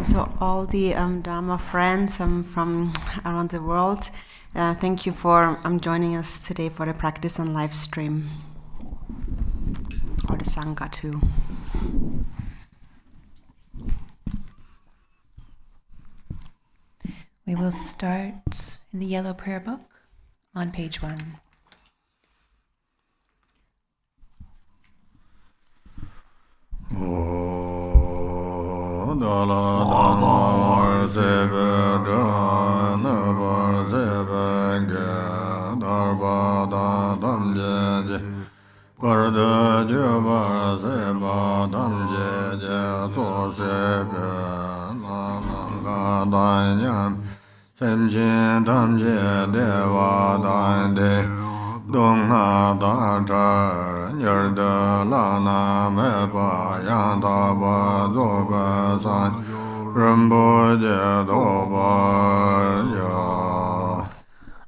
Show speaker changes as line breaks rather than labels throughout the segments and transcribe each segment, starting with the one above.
So all the Dharma friends from around the world, thank you for joining us today for the practice on live stream, or the Sangha too.
We will start in the yellow prayer book on page 1.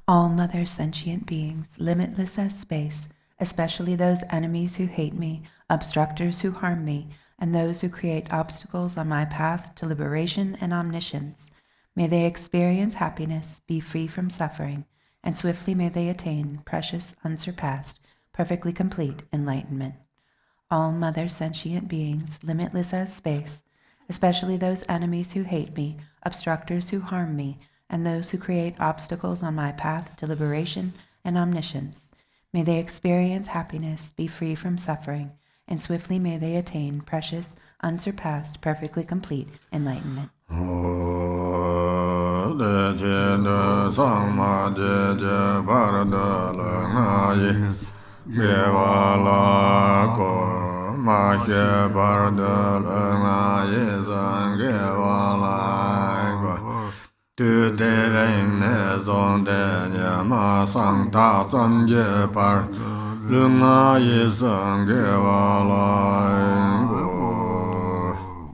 All Mother sentient beings, limitless as space, especially those enemies who hate me, obstructors who harm me, and those who create obstacles on my path to liberation and omniscience, may they experience happiness, be free from suffering, and swiftly may they attain precious, unsurpassed, perfectly complete enlightenment. All Mother sentient beings, limitless as space, especially those enemies who hate me, obstructors who harm me, and those who create obstacles on my path to liberation and omniscience, may they experience happiness, be free from suffering, and swiftly may they attain precious, unsurpassed, perfectly complete enlightenment.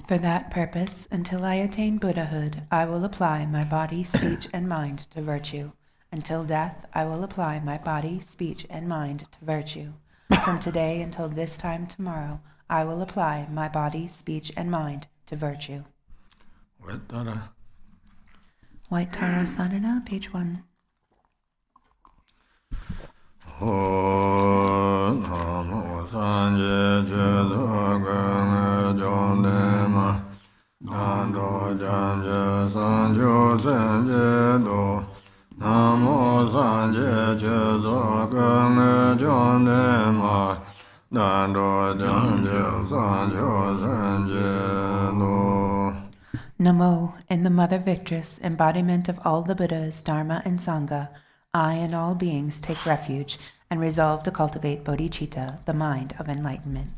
For that purpose, until I attain Buddhahood, I will apply my body, speech, and mind to virtue. Until death, I will apply my body, speech, and mind to virtue. From today until this time tomorrow, I will apply my body, speech, and mind to virtue. White Tara Sadhana, page 1. Mother Victress, embodiment of all the Buddhas, Dharma, and Sangha, I and all beings take refuge and resolve to cultivate Bodhichitta, the mind of enlightenment.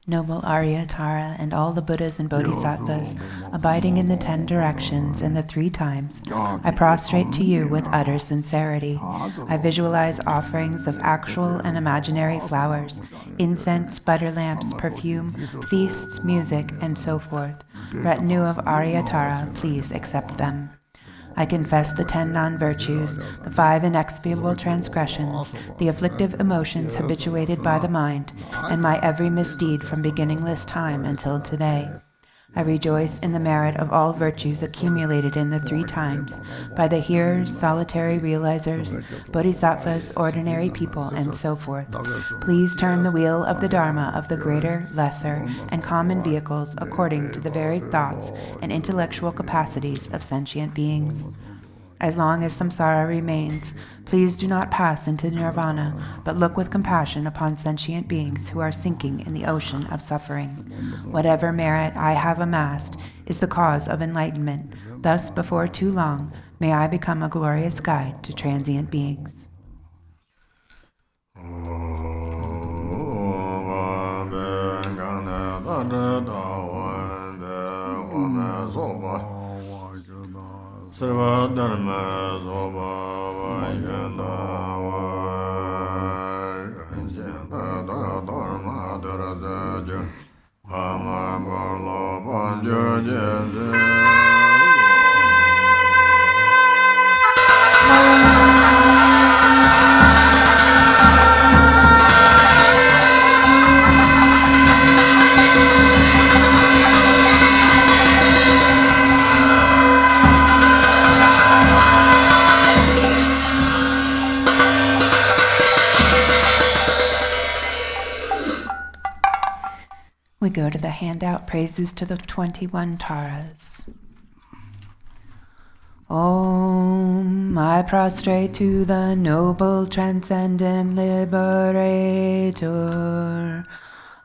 Noble Aryatara and all the Buddhas and Bodhisattvas abiding in the 10 directions and the 3 times, I prostrate to you with utter sincerity. I visualize offerings of actual and imaginary flowers, incense, butter lamps, perfume, feasts, music, and so forth. Retinue of Aryatara, please accept them. I confess the 10 non-virtues, the 5 inexpiable transgressions, the afflictive emotions habituated by the mind, and my every misdeed from beginningless time until today. I rejoice in the merit of all virtues accumulated in the 3 times, by the hearers, solitary realizers, bodhisattvas, ordinary people, and so forth. Please turn the wheel of the Dharma of the greater, lesser, and common vehicles according to the varied thoughts and intellectual capacities of sentient beings. As long as samsara remains, please do not pass into nirvana, but look with compassion upon sentient beings who are sinking in the ocean of suffering. Whatever merit I have amassed is the cause of enlightenment. Thus, before too long, may I become a glorious guide to transient beings.
Sarva dharma soba vajana vajana dharma dharaja Ama barlo
We go to the handout praises to the 21 Taras. Om, I prostrate to the noble transcendent liberator.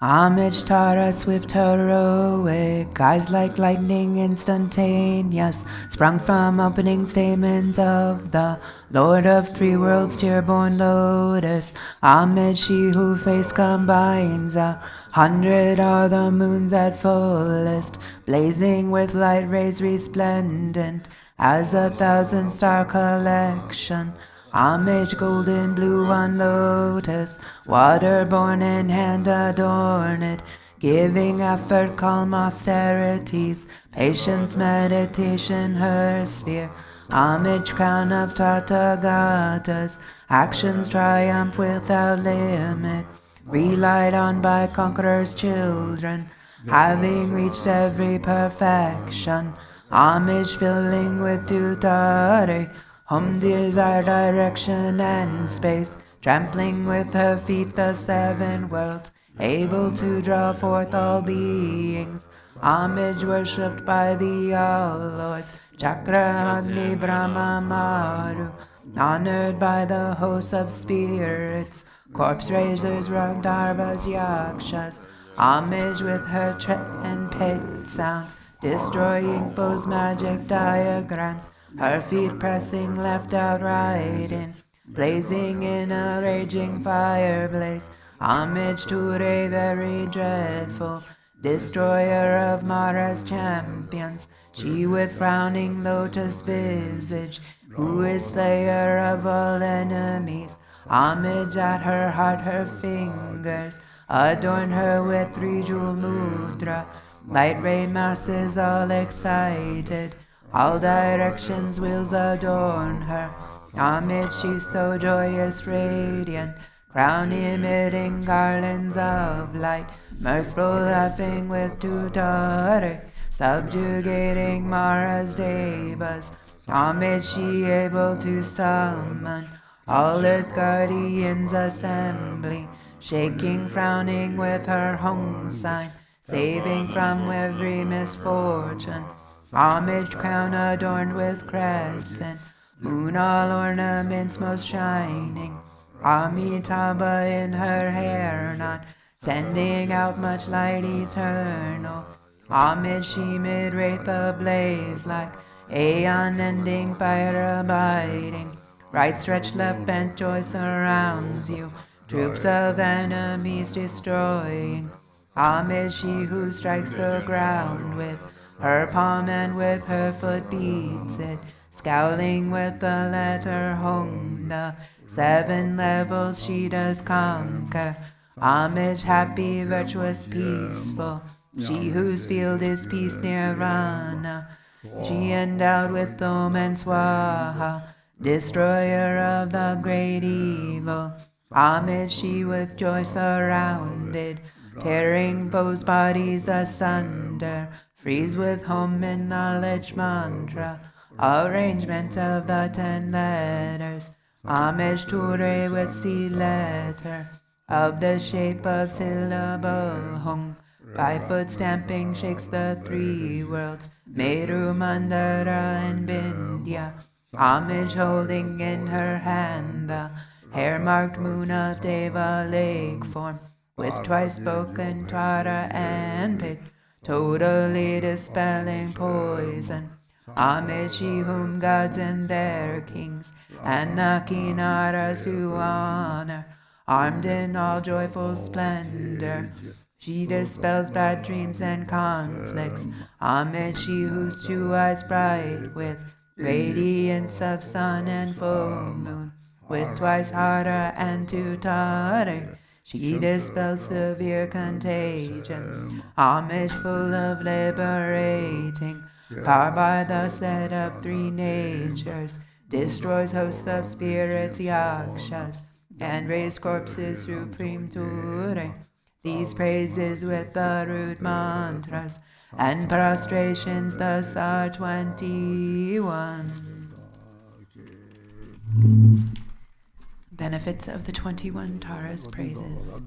Homage Tara, swift heroic, eyes like lightning instantaneous, sprung from opening stamens of the Lord of three worlds, tear-born lotus. Homage she who face combines 100 are the moons at fullest, blazing with light rays resplendent as 1,000-star collection. Homage golden blue on lotus, water-born in hand adorned, giving effort calm austerities, patience meditation her sphere. Homage crown of Tathagatas, actions triumph without limit, relied on by conquerors' children, having reached every perfection. Homage filling with duty, home desire, direction, and space, trampling with her feet the 7 worlds, able to draw forth all beings. Homage worshipped by the all-lords, Chakra, Agni, Brahma, Maru, honored by the hosts of spirits, corpse raisers, Ragdarvas, Yakshas. Homage with her tread and pit sounds, destroying foes' magic diagrams, her feet pressing left out right in, blazing in a raging fire blaze. Homage to a very dreadful, destroyer of Mara's champions, she with frowning lotus visage, who is slayer of all enemies. Homage at her heart, her fingers adorn her with 3-jewel mudra, light ray masses all excited, all directions wheels adorn her. Homage she's so joyous, radiant, crown emitting garlands of light, mirthful laughing with tutori, subjugating Mara's devas. Homage she able to summon all earth guardians assembly, shaking, frowning with her home sign, saving from every misfortune. Homage crown adorned with crescent, moon all ornaments most shining, Amitabha in her hair knot, sending out much light eternal. Homage she mid-wraith ablaze like aeon-ending fire abiding, right stretched left bent joy surrounds you, troops of enemies destroying. Homage she who strikes the ground with her palm and with her foot beats it, scowling with the letter Hong, the 7 levels she does conquer. Homage happy, virtuous, peaceful, she whose field is peace nirvana, she endowed with Om and Swaha, destroyer of the great evil. Homage she with joy surrounded, tearing foes' bodies asunder, freeze with home and knowledge mantra, arrangement of the 10 letters. Homage to Re with C letter, of the shape of syllable Hung, by foot stamping shakes the 3 worlds, Meru, Mandala, and Vindhya. Homage holding in her hand the hair-marked moon of Deva lake form, with twice spoken Tara and Pit, totally dispelling poison. Homage she whom gods and their kings and the Kinaras do honor, armed in all joyful splendor. She dispels bad dreams and conflicts. Homage she whose 2 eyes bright with radiance of sun and full moon, with twice harder and 2 tare, She dispels severe contagions. Homage full of liberating power by the set up three natures. Destroys hosts of spirits, yakshas, and raised corpses supreme to these praises with the root mantras and prostrations thus are 21. Benefits of the 21 Taras praises.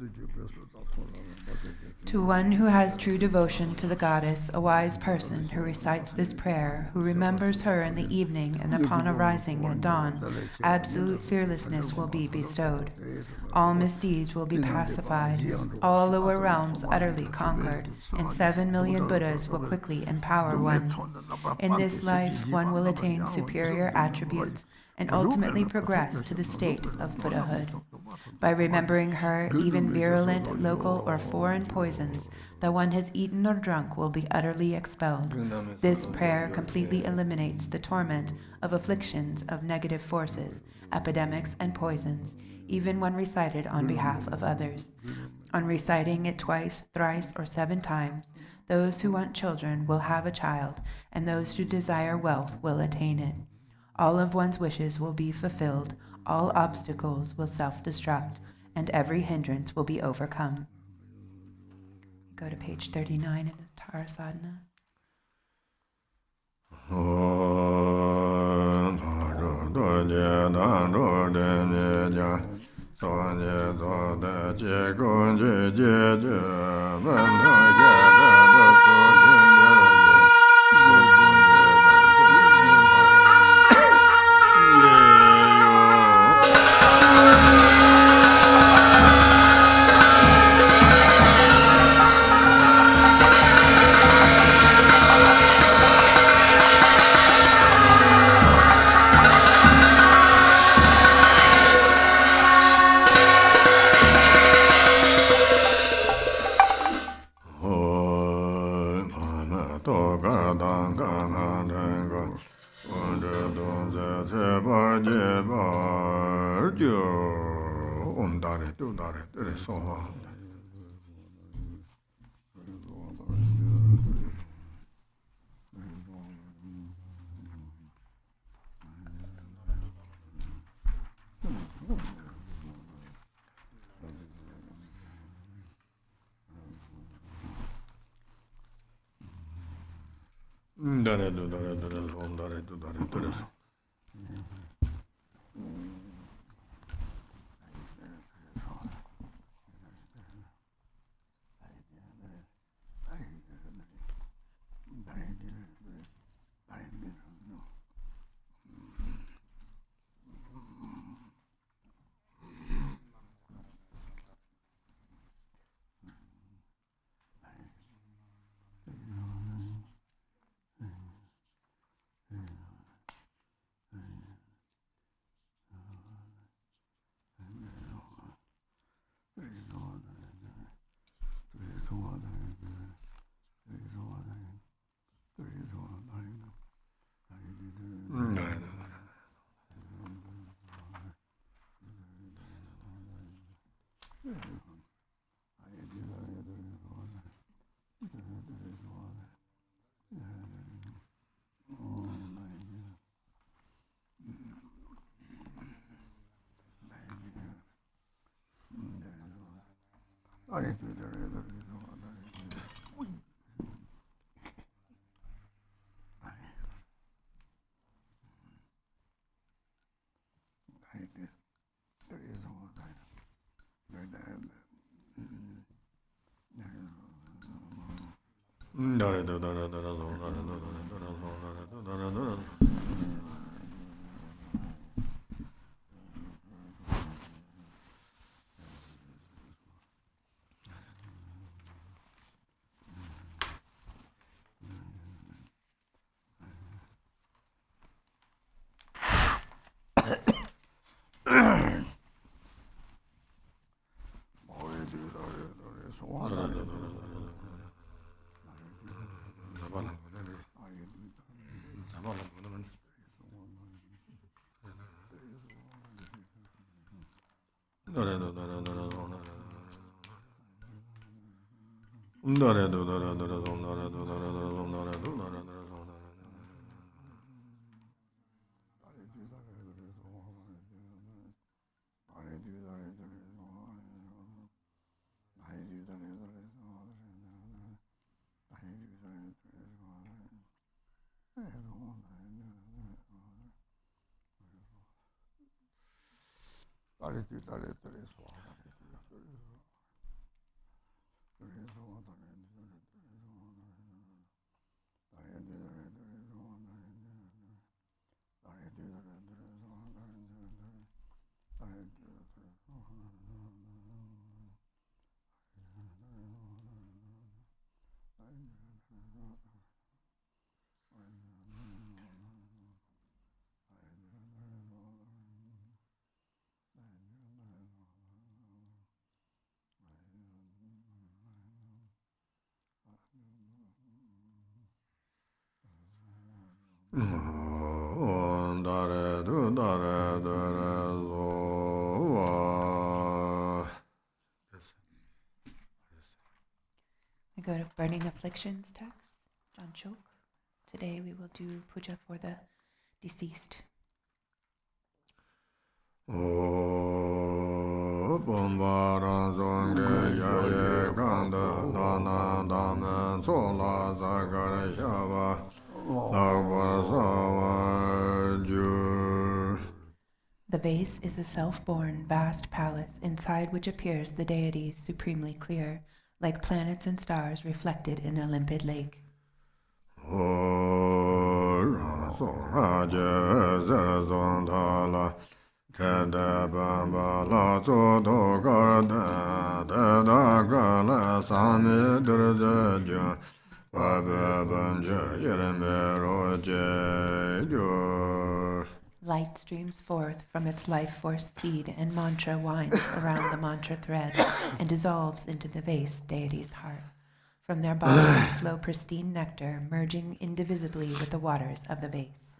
To one who has true devotion to the goddess, a wise person who recites this prayer, who remembers her in the evening and upon arising at dawn, absolute fearlessness will be bestowed. All misdeeds will be pacified, all lower realms utterly conquered, and 7 million Buddhas will quickly empower one. In this life, one will attain superior attributes and ultimately progress to the state of Buddhahood. By remembering her, even virulent, local, or foreign poisons that one has eaten or drunk will be utterly expelled. This prayer completely eliminates the torment of afflictions of negative forces, epidemics, and poisons, even when recited on behalf of others. On reciting it twice, thrice, or 7 times, those who want children will have a child, and those who desire wealth will attain it. All of one's wishes will be fulfilled, all obstacles will self-destruct, and every hindrance will be overcome. Go to page 39 in the Tara Sadhana. We go to Burning Afflictions text, John Chok. Today we will do puja for the deceased. The vase is a self-born, vast palace, inside which appears the deities supremely clear, like planets and stars reflected in a limpid lake. Light streams forth from its life force seed, and mantra winds around the mantra thread and dissolves into the vase deity's heart. From their bodies flow pristine nectar, merging indivisibly with the waters of the vase.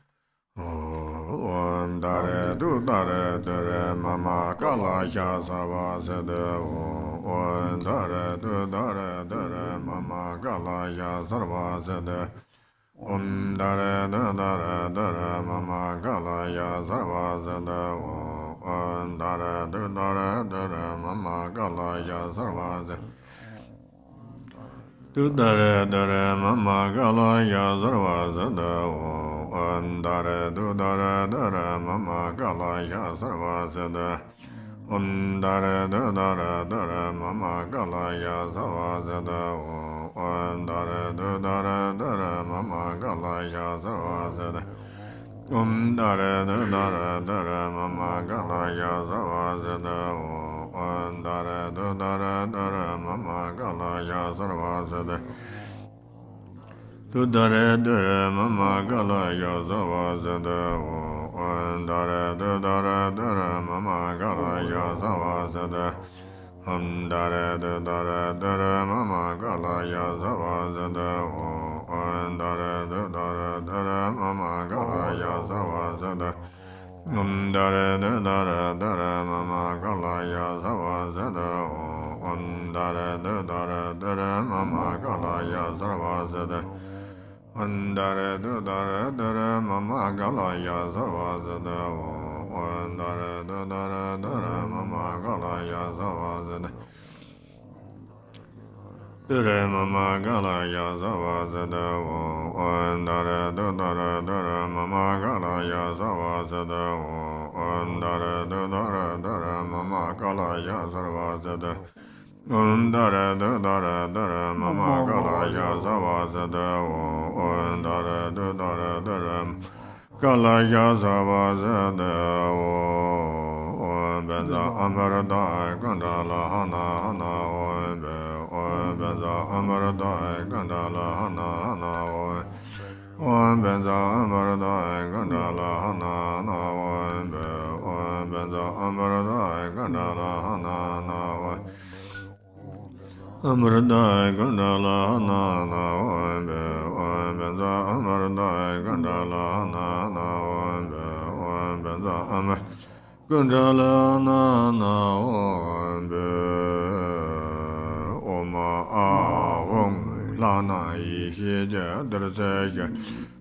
Lana yi he je derse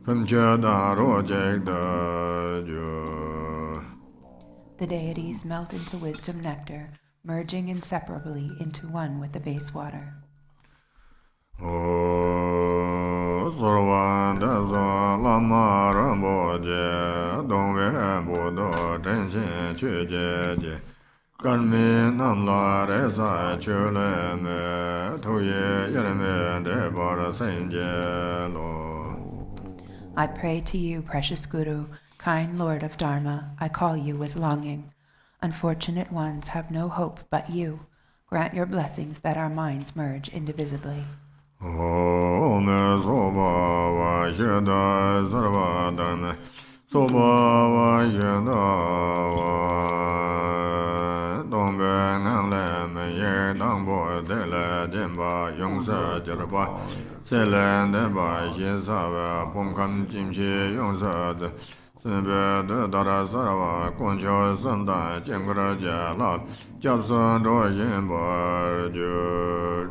Pumche da rojek da jo.
The deities melt into wisdom nectar, merging inseparably into one with the base water.
O Sorwan Dazo Lama Rinpoche Dongwe Bodo Tenzin Chuje Karmi Namla Resa Chule Me Tuye Yerme Debar Senje Lo.
I pray to you, precious Guru, kind Lord of Dharma. I call you with longing. Unfortunate ones have no hope but you. Grant your blessings that our minds merge indivisibly.
Om Soba Va Yeda Sarva Dharma Soba Va Yeda Dongbe Nganle Me Ye Dangbo Dele Jemba Yongsa Jerba Selen Deba Yinsa Pomkam Jimshi Yongsa Senbe De Dara Sarva Koncho Sanda Jengura Jala Japsan Do Yinba Jur.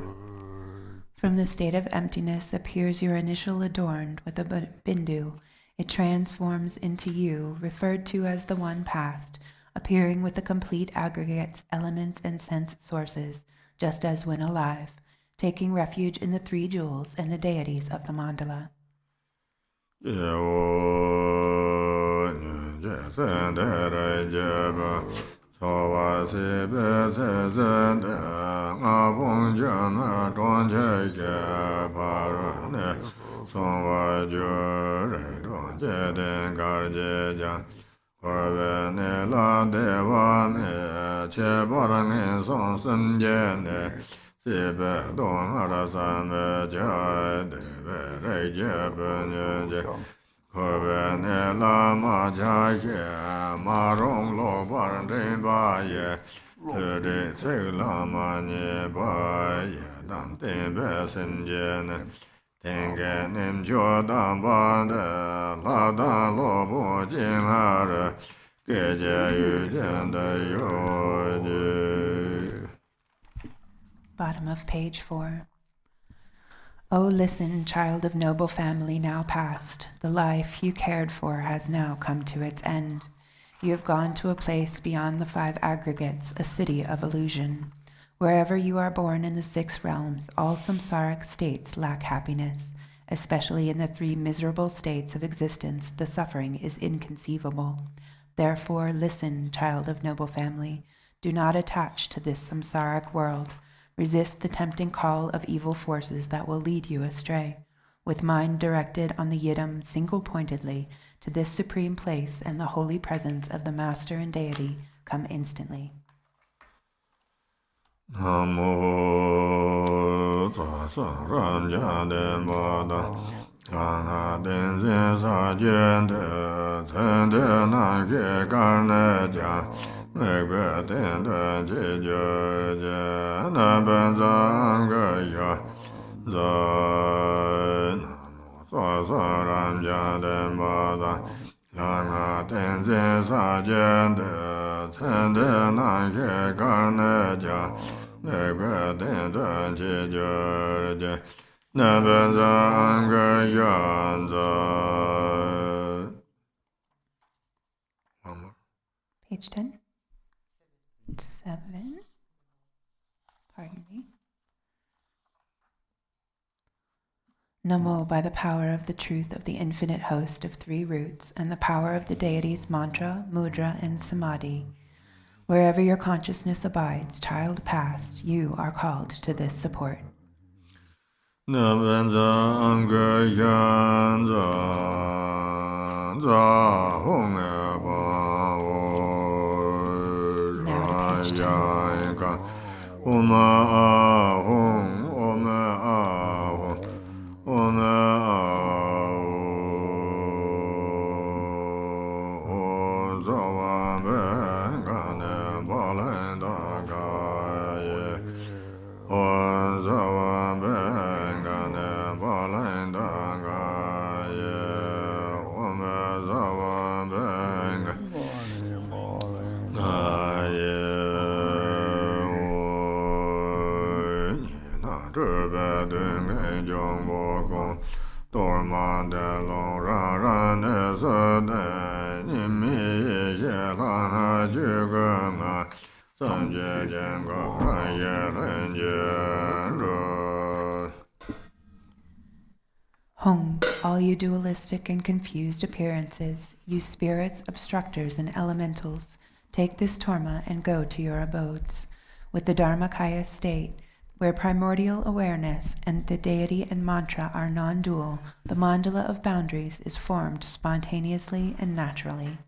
From the state of emptiness appears your initial adorned with a bindu. It transforms into you, referred to as the one past, appearing with the complete aggregates, elements, and sense sources, just as when alive, taking refuge in the three jewels and the deities of the Mandala.
Lama Jaya Marong Lo Bar Baye Lama Baye Dam Tembe Senjen Tengen Nim Jodan Bande Lada Lobo Jinhar Geja Yujanda Yoji.
Bottom of page 4. Oh, listen, child of noble family now past. The life you cared for has now come to its end. You have gone to a place beyond the 5 aggregates, a city of illusion. Wherever you are born in the 6 realms, all samsaric states lack happiness. Especially in the 3 miserable states of existence, the suffering is inconceivable. Therefore, listen, child of noble family. Do not attach to this samsaric world. Resist the tempting call of evil forces that will lead you astray. With mind directed on the Yidam single-pointedly to this supreme place and the holy presence of the Master and Deity, come instantly.
Namo Tsa Ram Jade Bada Kana Tenzin Sa Jende Tende Nanke Karne Ja Mekbe Tende Jijur Je Naben Zanga Ya Zai Namo Tsa Ram Jade Bada Kana Tenzin Sa Jende Tende Nanke Karne Ja Mekbe Tende Jijur Je Naben Zanga Ya Zai. One more.
Page 10. 7. Pardon me. Namo, by the power of the truth of the infinite host of 3 roots and the power of the deities mantra, mudra, and samadhi. Wherever your consciousness abides, child past, you are called to this support.
Naben Zanga Ya Zai Hong Abao. Oma Ahong, Oma Ahong, Oma Ahong, Zawa Bengane Balenda Gaye, Zawa Bengane Balenda Gaye, Oma Zawa Bengane Gaye.
Hong, all you dualistic and confused appearances, you spirits, obstructors, and elementals, take this torma and go to your abodes. With the Dharmakaya state, where primordial awareness and the deity and mantra are non-dual, the mandala of boundaries is formed spontaneously and naturally.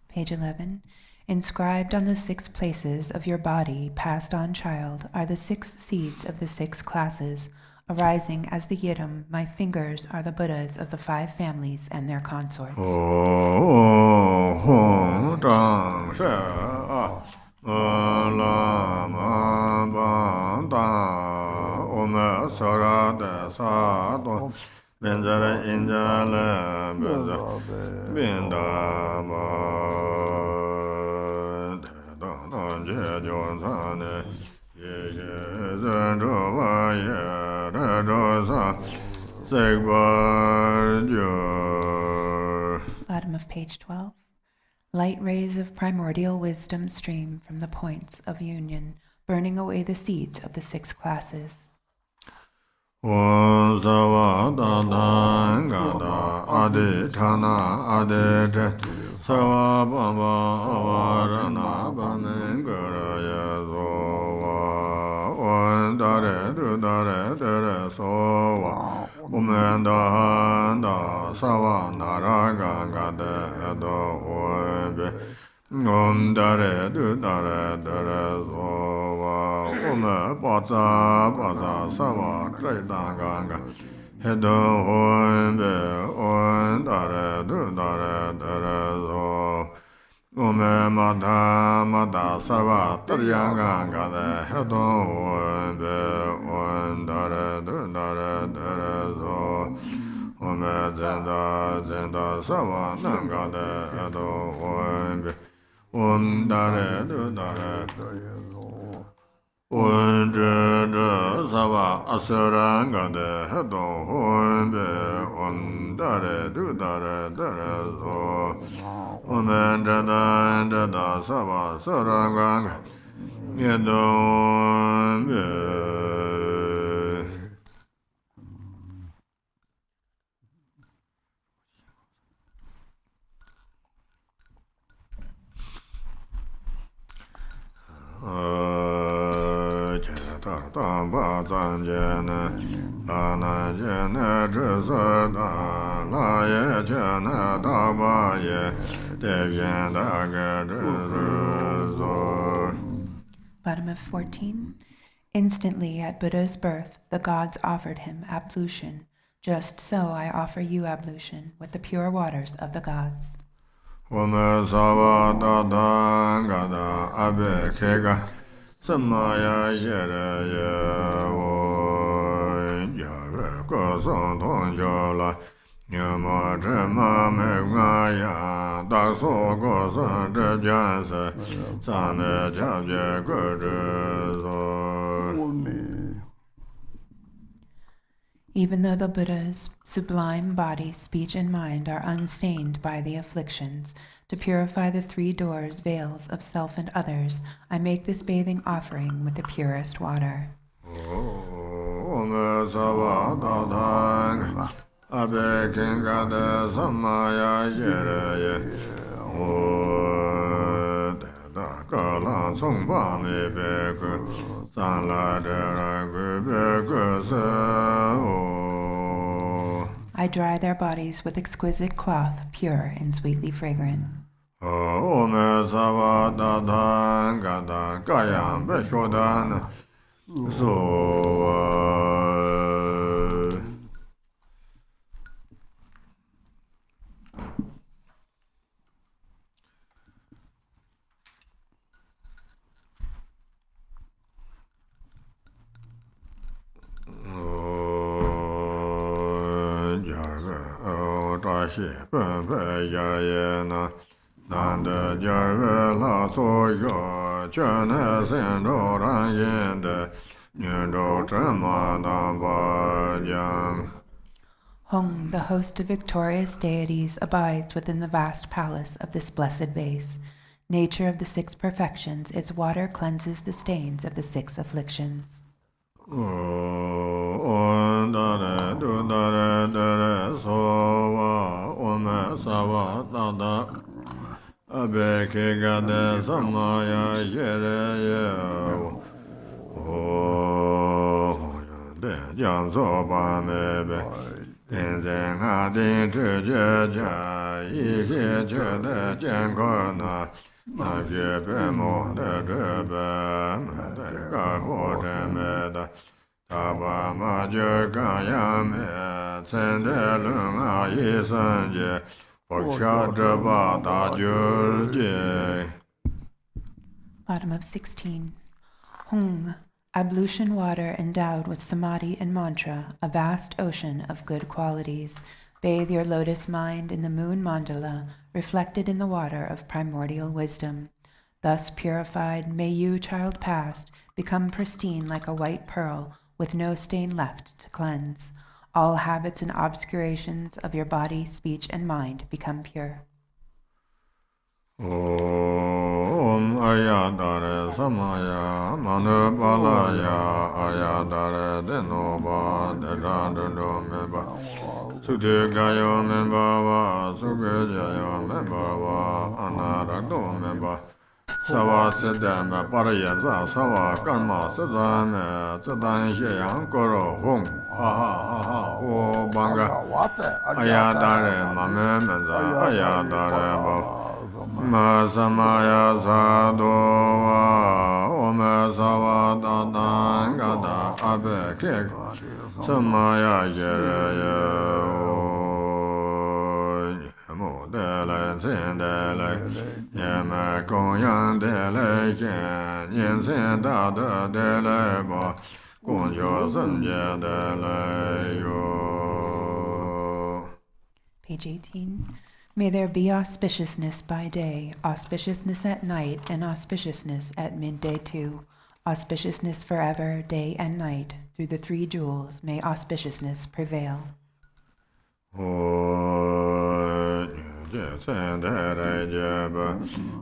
Page 11. Inscribed on the 6 places of your body, passed on child, are the 6 seeds of the 6 classes. Arising as the Yidam, my fingers are the Buddhas of the 5 families and their consorts. Bottom of page 12. Light rays of primordial wisdom stream from the points of union, burning away the seeds of the 6 classes. Bottom of 14. Instantly at Buddha's birth, the gods offered him ablution. Just so I offer you ablution with the pure waters of the gods. Even though the Buddha's sublime body, speech, and mind are unstained by the afflictions, to purify the 3 doors, veils of self and others, I make this bathing offering with the purest water. I dry their bodies with exquisite cloth, pure and sweetly fragrant. Hong, the host of victorious deities, abides within the vast palace of this blessed vase. Nature of the 6 perfections, its water cleanses the stains of the 6 afflictions.
Tenzin
Bottom of 16. Hung, ablution water endowed with samadhi and mantra, a vast ocean of good qualities. Bathe your lotus mind in the moon mandala, reflected in the water of primordial wisdom. Thus purified, may you, child past, become pristine like a white pearl, with no stain left to cleanse. All habits and obscurations of your body, speech, and mind become pure.
Om Ayadare Samaya Manubalaya Ayadare Denoba Dedando Memba Sudigayo Memba Sugajayo Memba Anarado Memba Sawa Sedama Parayaza Sawa Karma Sedame Sedan Sheyang Koro Hum Aha Aha O Banga Ayadare Mamemeza Ayadare Ba Masamaya Sadowa Ome Savatadangada Abekek Samaya Jereye Yemo Dele Sindele Yeme Konyan Dele Yen Yen Sindada Dele Ba Kunjo Samje Dele Yo.
Page 18. May there be auspiciousness by day, auspiciousness at night, and auspiciousness at midday too. Auspiciousness forever, day and night. Through the 3 jewels, may auspiciousness prevail.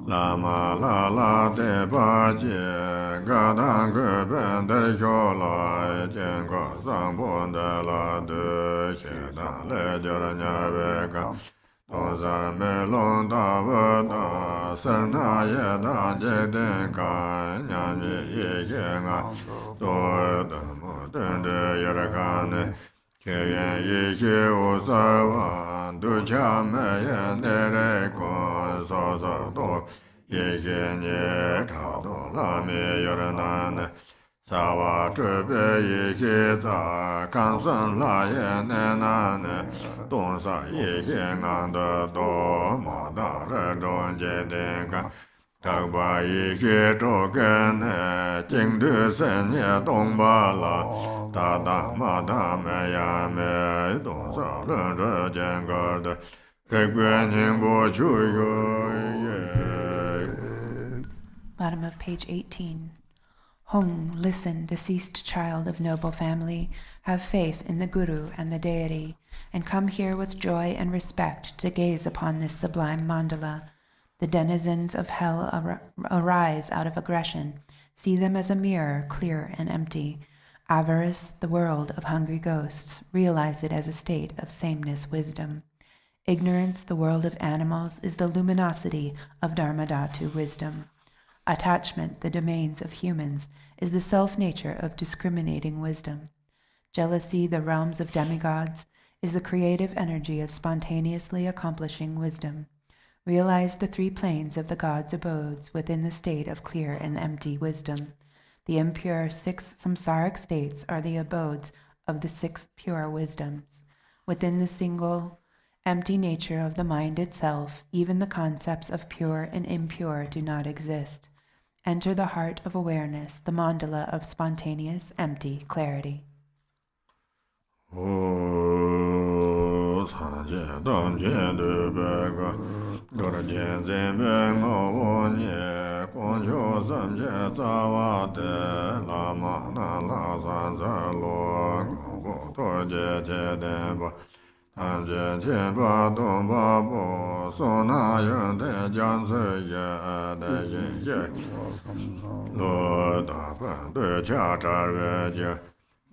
Lama la la de ba je ga dang ge ben de jo la jian go sang bon de la de che da le jo ra nya ve ga Tozar melon da vada sarna ye da je den ka nya ye ye nga do da mo den de yara ka ne che ye ye o sa wa du cha me ye ne re ko so so do ye ye ne ta do la me yara na ne Sawa zhe ye ye za kan san la ye ne na ne dong sa ye ye ngang de do ma da re zhong jie den gan tak ba ye ye zhou gen ne jing de sen ye dong ba la da da ma da me ya me dong sa ren zhe jian ge de zhe guan ning bo chu yu ye.
Bottom of page 18. Hong, listen, deceased child of noble family, have faith in the Guru and the deity, and come here with joy and respect to gaze upon this sublime mandala. The denizens of hell arise out of aggression. See them as a mirror, clear and empty. Avarice, the world of hungry ghosts. Realize it as a state of sameness wisdom. Ignorance, the world of animals, is the luminosity of Dharmadhatu wisdom. Attachment, the domains of humans, is the self-nature of discriminating wisdom. Jealousy, the realms of demigods, is the creative energy of spontaneously accomplishing wisdom. Realize the 3 planes of the gods' abodes within the state of clear and empty wisdom. The impure 6 samsaric states are the abodes of the 6 pure wisdoms. Within the single, empty nature of the mind itself, even the concepts of pure and impure do not exist. Enter the heart of awareness, the mandala of spontaneous, empty clarity.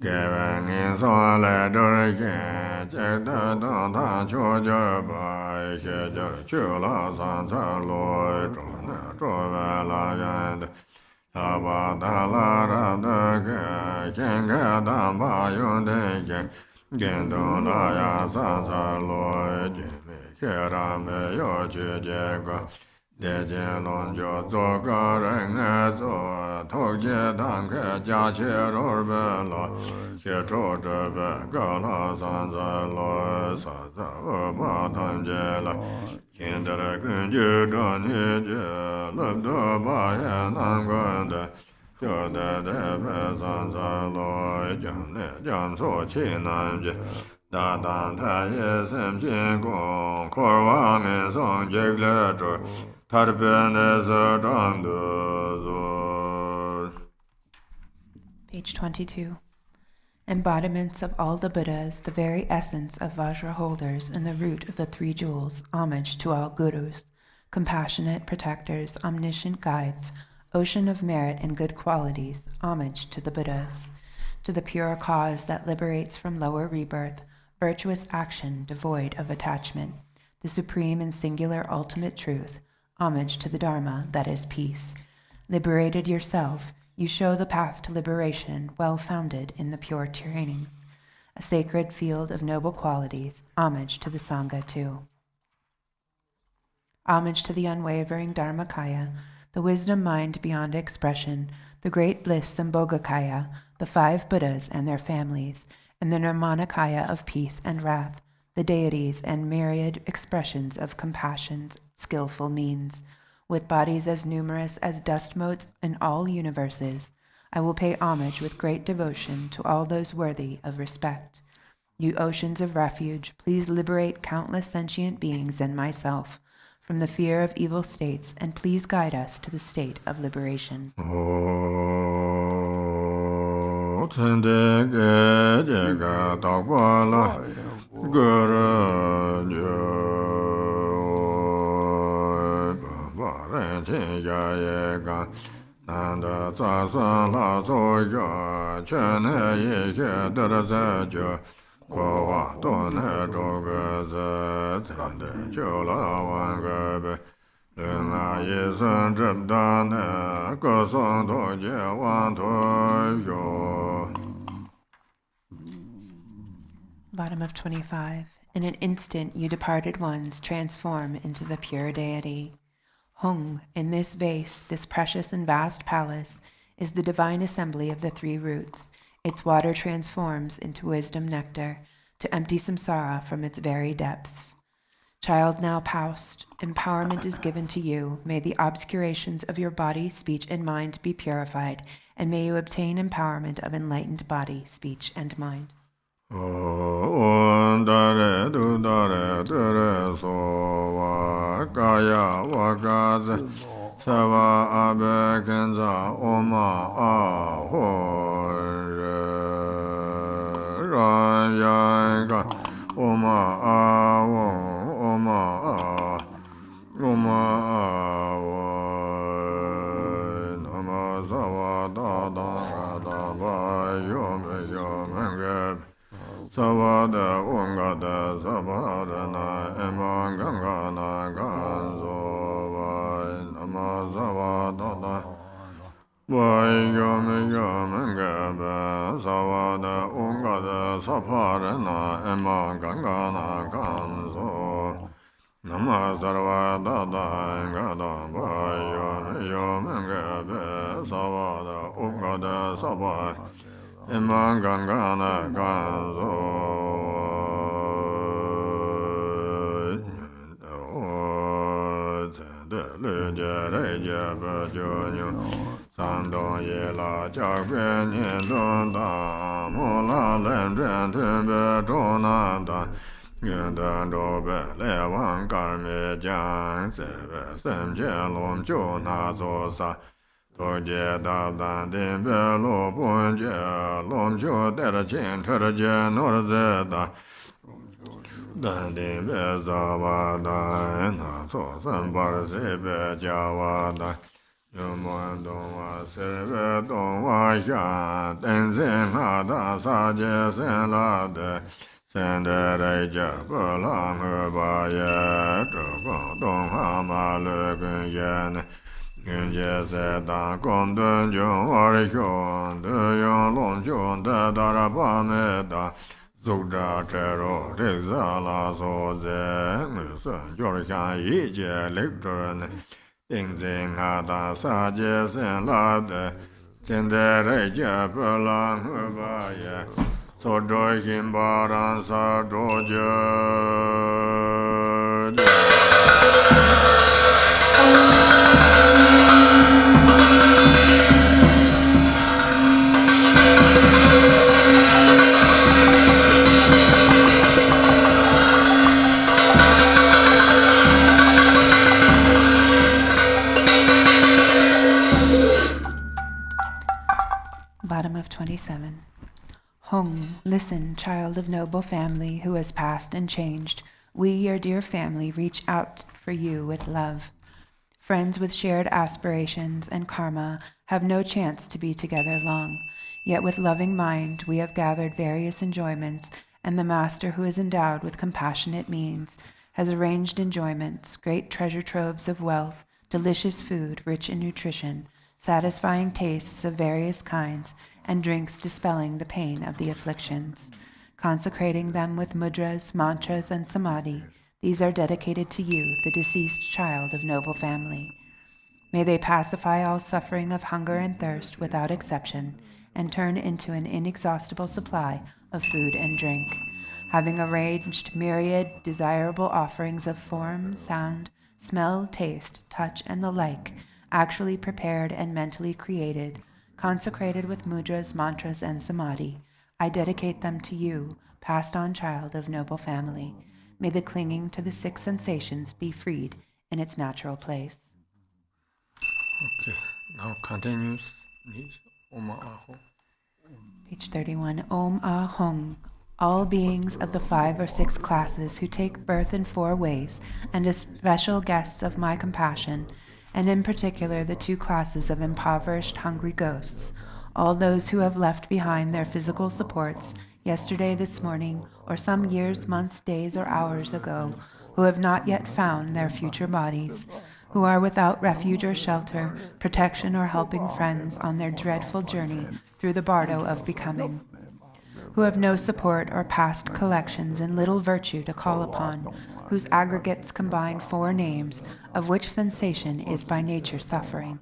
Giving in so letter again, check the don't Georgia by Chula Santa Lloyd, Trovella and Abadala the King Adam by Yunde, Gendona Santa Lloyd, Kerame Yochega. Dejelon jo zoga reng zo toje dang ke jia che ro be lo che zhou zhe be ga la san za lo sa za e ba tan je la yin de le gun ju zhe ni je le de ba ye nan gun de xue de be san za lo jiang ne jiang so qi nan je da dan ta ye sem jin gong kor wang in song jie le zhe
Page 22. Embodiments of all the Buddhas, the very essence of Vajra holders and the root of the 3 jewels, homage to all gurus, compassionate protectors, omniscient guides, ocean of merit and good qualities, homage to the Buddhas, to the pure cause that liberates from lower rebirth, virtuous action devoid of attachment, the supreme and singular ultimate truth, homage to the Dharma, that is peace. Liberated yourself, you show the path to liberation, well founded in the pure trainings. A sacred field of noble qualities, homage to the Sangha too. Homage to the unwavering Dharmakaya, the wisdom mind beyond expression, the great bliss Sambhogakaya, the 5 Buddhas and their families, and the Nirmanakaya of peace and wrath, the deities and myriad expressions of compassion's skillful means. With bodies as numerous as dust motes in all universes, I will pay homage with great devotion to all those worthy of respect. You oceans of refuge, please liberate countless sentient beings and myself from the fear of evil states, and please guide us to the state of liberation. Bottom of 25. In an instant you departed ones transform into the pure deity. Hung, in this vase, this precious and vast palace, is the divine assembly of the 3 roots. Its water transforms into wisdom nectar, to empty samsara from its very depths. Child now past, empowerment is given to you. May the obscurations of your body, speech, and mind be purified, and may you obtain empowerment of enlightened body, speech, and mind.
Savada Ungada Sabadana Emanganga Ganzova Namazavada Boy Yom Yom Gaba Savada Ungada Saparana Emma Gangana Kanso Nama Sarva Dada Gada Boy Yom Yom Gaba Savada Ungada Sapar Emma Gangana Kanso Sando ye la jak ben yin don da mo la len ben tuen be zhou nan da yun dan zhou be le wang gar me jiang se be sem jie lom jiu na zuo sa to jie da dan din be lu bun jie lom jiu de de jin te de jie no de ze da dan din be za wa da na zuo san ba de se be jia wa da Yomon Dongwa Serve Dongwa Sha Tenzin Hada Saje Sen La De Sende Reja Bolang Heba Ye Zhugong Dongha Ma Le Gun Yen Gun Je Se Dan Gong Dun Jung War Xiong De Yong Long Xiong De Dara Pa Me Da Zug Zha Che Ro Rik Za La So Ze Ngu Sun Jor Xiang Yi Jie Lik Zhe Tenzin Hada Saje Sen La De Sende Reja Bolang Heba Ye So Zhoi Hin Baran Sa Zhou
Bottom of 27. Hong, listen, child of noble family who has passed and changed. We, your dear family, reach out for you with love. Friends with shared aspirations and karma have no chance to be together long. Yet with loving mind, we have gathered various enjoyments, and the Master, who is endowed with compassionate means, has arranged enjoyments, great treasure troves of wealth, delicious food, rich in nutrition, satisfying tastes of various kinds, and drinks dispelling the pain of the afflictions. Consecrating them with mudras, mantras, and samadhi, these are dedicated to you, the deceased child of noble family. May they pacify all suffering of hunger and thirst without exception, and turn into an inexhaustible supply of food and drink. Having arranged myriad desirable offerings of form, sound, smell, taste, touch, and the like, actually prepared and mentally created, consecrated with mudras, mantras, and samadhi, I dedicate them to you, passed on child of noble family. May the clinging to the six sensations be freed in its natural place.
Okay, now continues. Please. Om Aho.
Page 31. Om Ah Hong. All beings of the 5 or 6 classes who take birth in 4 ways, and as special guests of my compassion, and in particular the 2 classes of impoverished, hungry ghosts, all those who have left behind their physical supports yesterday, this morning, or some years, months, days, or hours ago, who have not yet found their future bodies, who are without refuge or shelter, protection, or helping friends on their dreadful journey through the bardo of becoming, who have no support or past collections and little virtue to call upon, whose aggregates combine 4 names, of which sensation is by nature suffering,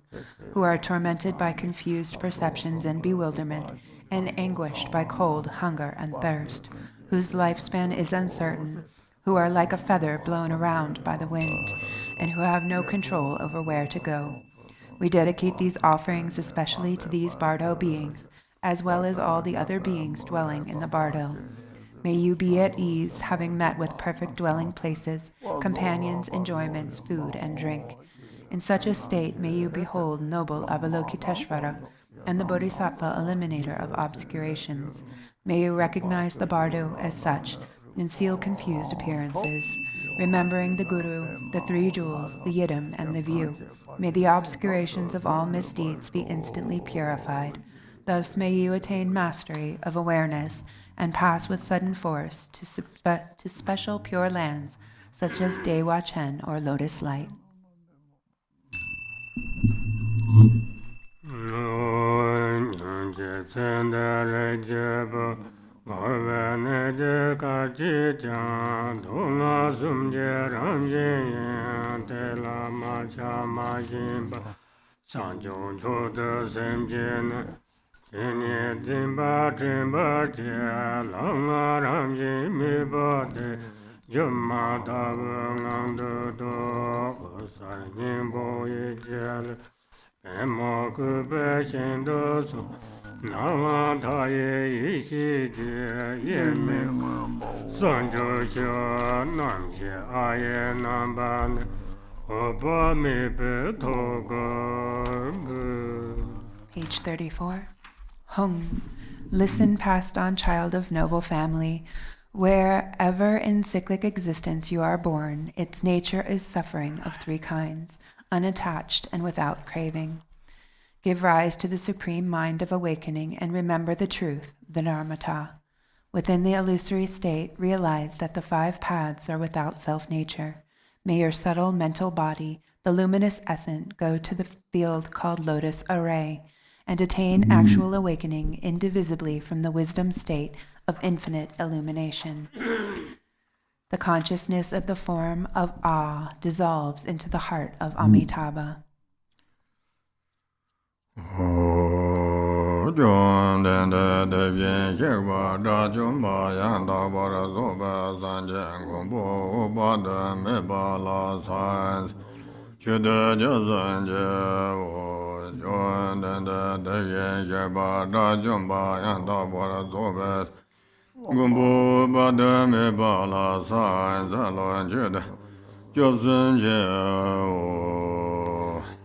who are tormented by confused perceptions and bewilderment, and anguished by cold, hunger, and thirst, whose lifespan is uncertain, who are like a feather blown around by the wind, and who have no control over where to go. We dedicate these offerings especially to these bardo beings, as well as all the other beings dwelling in the bardo. May you be at ease, having met with perfect dwelling places, companions, enjoyments, food, and drink. In such a state may you behold noble Avalokiteshvara and the Bodhisattva eliminator of obscurations. May you recognize the bardo as such and seal confused appearances. Remembering the Guru, the 3 jewels, the Yidam, and the view, may the obscurations of all misdeeds be instantly purified. Thus may you attain mastery of awareness and pass with sudden force to special pure lands such as Dewa Chen or Lotus Light. Page 34. Hung. Listen, passed on child of noble family. Wherever in cyclic existence you are born, its nature is suffering of three kinds, unattached and without craving. Give rise to the supreme mind of awakening and remember the truth, the Dharmata. Within the illusory state, realize that the five paths are without self-nature. May your subtle mental body, the luminous essence, go to the field called Lotus Array and attain actual awakening indivisibly from the wisdom state of infinite illumination. The consciousness of the form of Ah dissolves into the heart of Amitabha.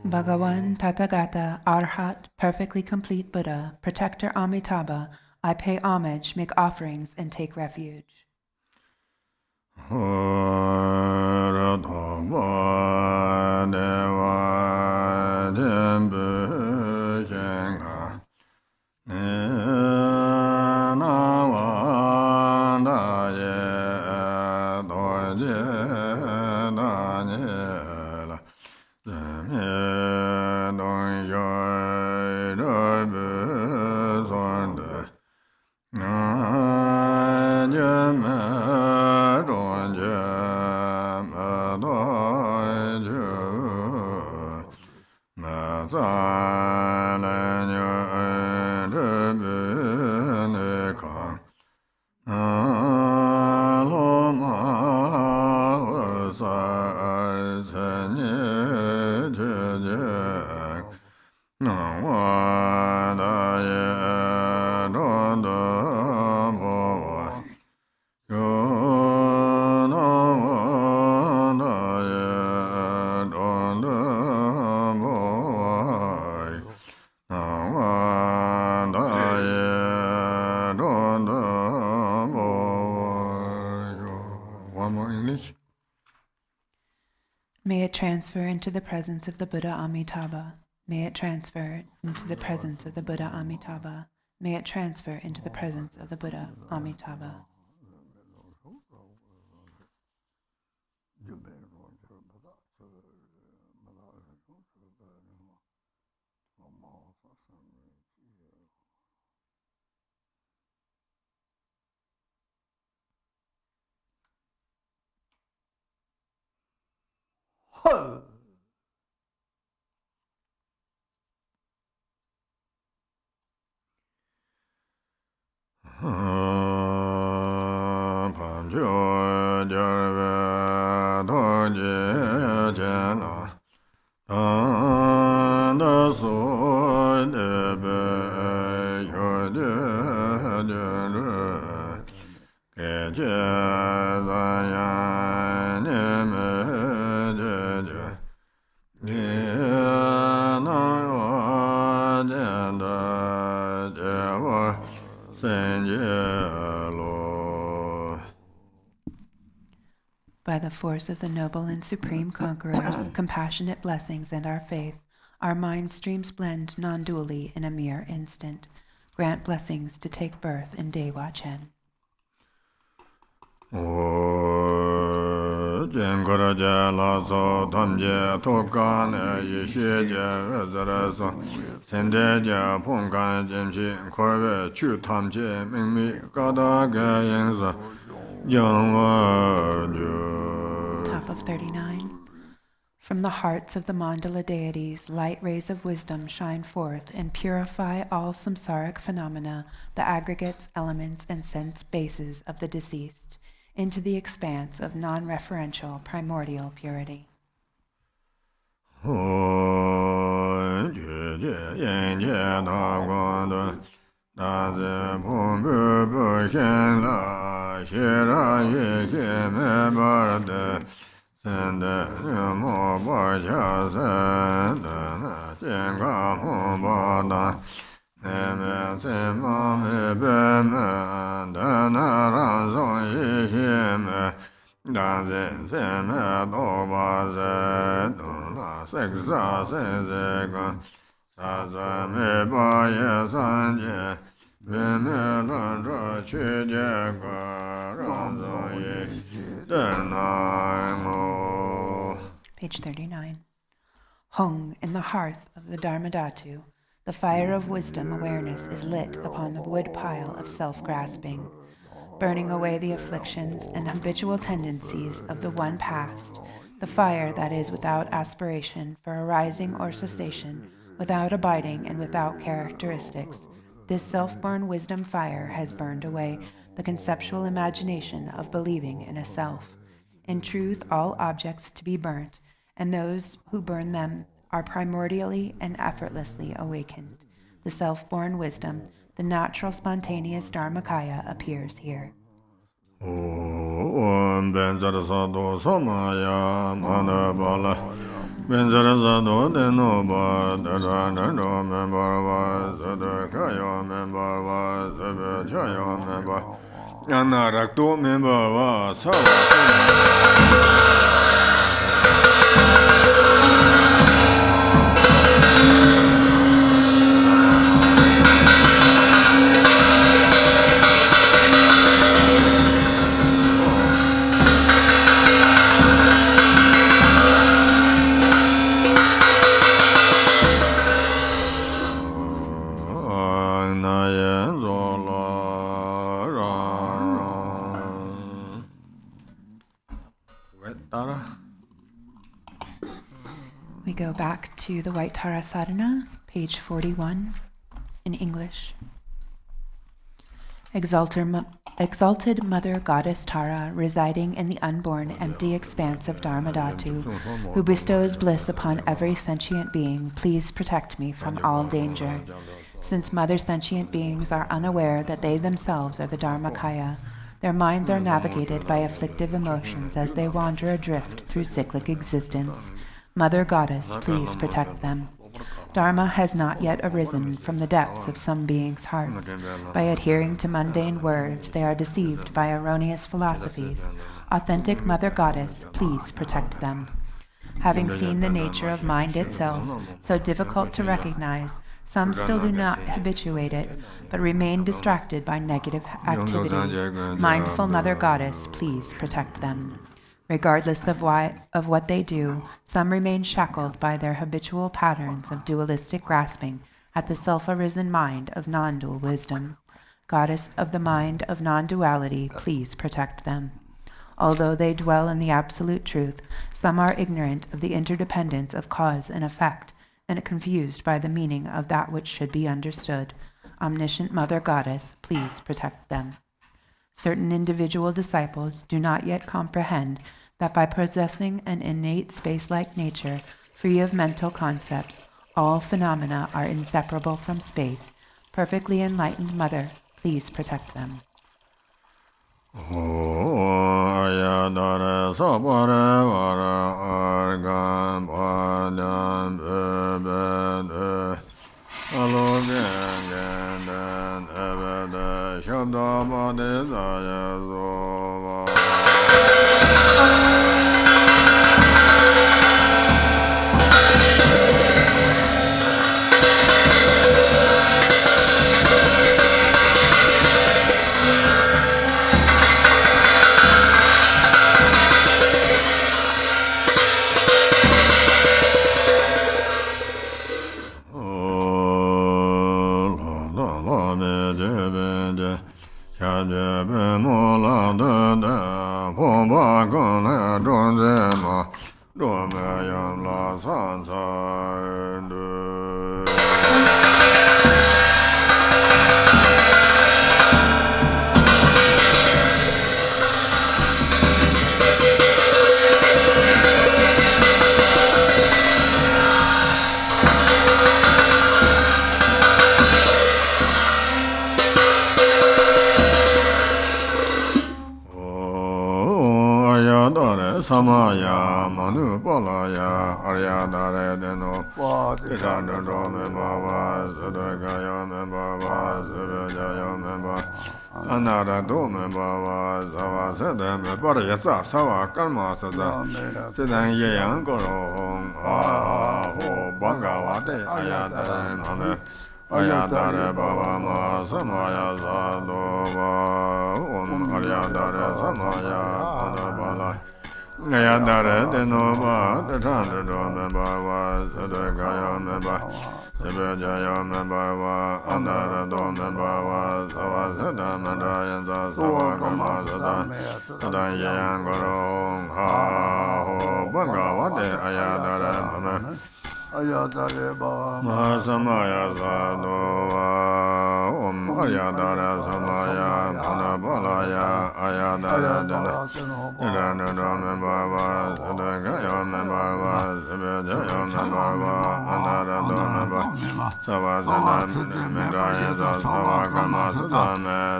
Bhagavan Tathagata, Arhat, perfectly complete Buddha, protector Amitabha, I pay homage, make offerings, and take refuge. May it transfer into the presence of the Buddha Amitabha. May it transfer into the presence of the Buddha Amitabha. May it transfer into the presence of the Buddha Amitabha. By the force of the noble and supreme conquerors, compassionate blessings, and our faith, our mind streams blend non-dually in a mere instant. Grant blessings to take birth in Dewa Chen.
Sende ja Pongkan Jimchi, Korve Chu Tamche, Mingmi, Gada Gayenza, Jangwa Ju.
Top of 39. From the hearts of the Mandala deities, light rays of wisdom shine forth and purify all samsaric phenomena, the aggregates, elements, and sense bases of the deceased, into the expanse of non-referential primordial purity. Page 39. Hung in the hearth of the Dharmadhatu, the fire of wisdom awareness is lit upon the wood pile of self-grasping, burning away the afflictions and habitual tendencies of the one past, the fire that is without aspiration for arising or cessation, without abiding and without characteristics. This self-born wisdom fire has burned away the conceptual imagination of believing in a self. In truth, all objects to be burnt, and those who burn them are primordially and effortlessly awakened. The self-born wisdom, the natural spontaneous Dharmakaya, appears here. We go back to the White Tara Sadhana, page 41, in English. Exalted Mother Goddess Tara, residing in the unborn empty expanse of Dharmadhatu, who bestows bliss upon every sentient being, please protect me from all danger. Since mother sentient beings are unaware that they themselves are the Dharmakaya, their minds are navigated by afflictive emotions as they wander adrift through cyclic existence. Mother Goddess, please protect them. Dharma has not yet arisen from the depths of some beings' hearts. By adhering to mundane words, they are deceived by erroneous philosophies. Authentic Mother Goddess, please protect them. Having seen the nature of mind itself, so difficult to recognize, some still do not habituate it, but remain distracted by negative activities. Mindful Mother Goddess, please protect them. Regardless of what they do, some remain shackled by their habitual patterns of dualistic grasping at the self-arisen mind of non-dual wisdom. Goddess of the mind of non-duality, please protect them. Although they dwell in the absolute truth, some are ignorant of the interdependence of cause and effect, and confused by the meaning of that which should be understood. Omniscient Mother Goddess, please protect them. Certain individual disciples do not yet comprehend that by possessing an innate space-like nature, free of mental concepts, all phenomena are inseparable from space. Perfectly enlightened Mother, please protect them.
ma do me yam la san sa du Samaya Manu Polaya Aryadare Deno Tidana Dome Baba Sadagaya Membaba Sabajaya Memba Anara Dome Baba Sava Sedem Parayasa Sava Karma Sada Sedan Yayan Goro Aho Bangawate Ayadare Mame Ayadare Baba Ma Samaya Sadova Aryadare Samaya Adabala Ayadare Denova, the Tandra Membava, Sadagaya Memba, Sabajaya Membava, Andara Domembava, Savasada Mandaya, Savakama Sada, Sadayan Goro, Aho, Bangawate, Ayadare Mame, Ayadare Baba, Masamaya Sadova, Ayadare Samaya, Manabalaya, Ayadare Dena. Baba, Sadagaya Membava, Sabajaya Membava, Andara Domembava, Savasada Mandaya, Savakama Sada,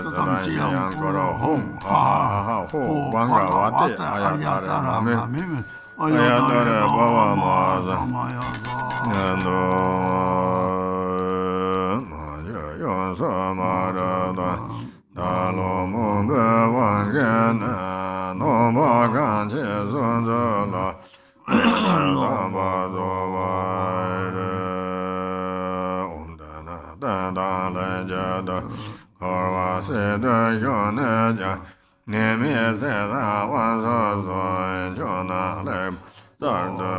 Sadayan Goro, Hum, Ho, Bangawate, Ayadare Mame, Ayadare Baba Maza, Yando Maya Samarada, Dalo Wangana, no Bagan, Chesundala, Labado, Undana, Dada, Lejada, Corva, Seda, Yonaja, Nemi, Seda, Wazo, Jona, Leb, Darda,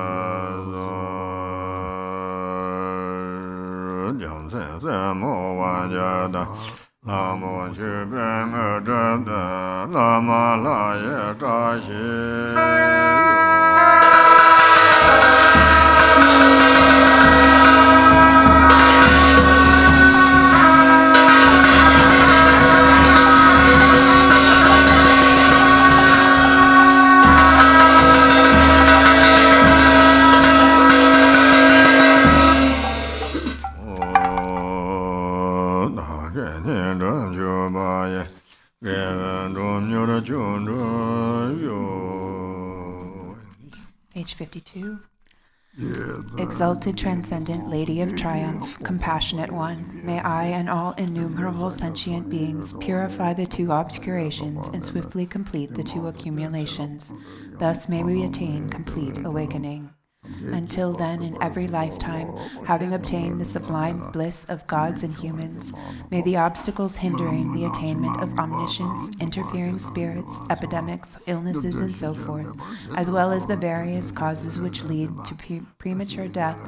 Johnson, Moajada. Lama Chubeng Adada Lama Laya Tashi
Page 52. Exalted Transcendent Lady of Triumph, Compassionate One, may I and all innumerable sentient beings purify the two obscurations and swiftly complete the two accumulations. Thus may we attain complete awakening. Until then, in every lifetime, having obtained the sublime bliss of gods and humans, may the obstacles hindering the attainment of omniscience, interfering spirits, epidemics, illnesses, and so forth, as well as the various causes which lead to premature death,